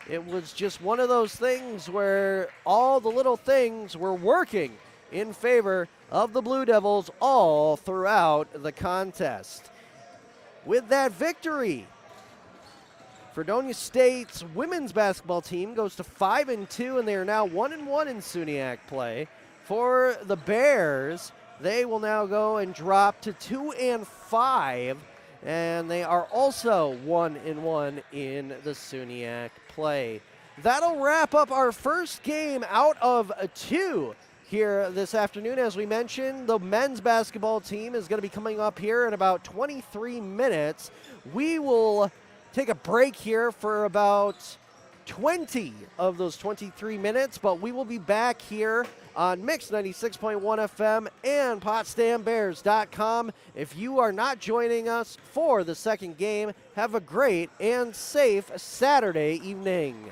it was just one of those things where all the little things were working in favor of the Blue Devils all throughout the contest. With that victory, Fredonia State's women's basketball team goes to 5-2, and they are now 1-1 in SUNYAC play. For the Bears, they will now go and drop to 2-5, and they are also 1-1 in the SUNYAC play. That'll wrap up our first game out of 2 here this afternoon. As we mentioned, the men's basketball team is going to be coming up here in about 23 minutes. We will take a break here for about 20 of those 23 minutes, but we will be back here on Mix 96.1 FM and PotsdamBears.com. If you are not joining us for the second game, have a great and safe Saturday evening.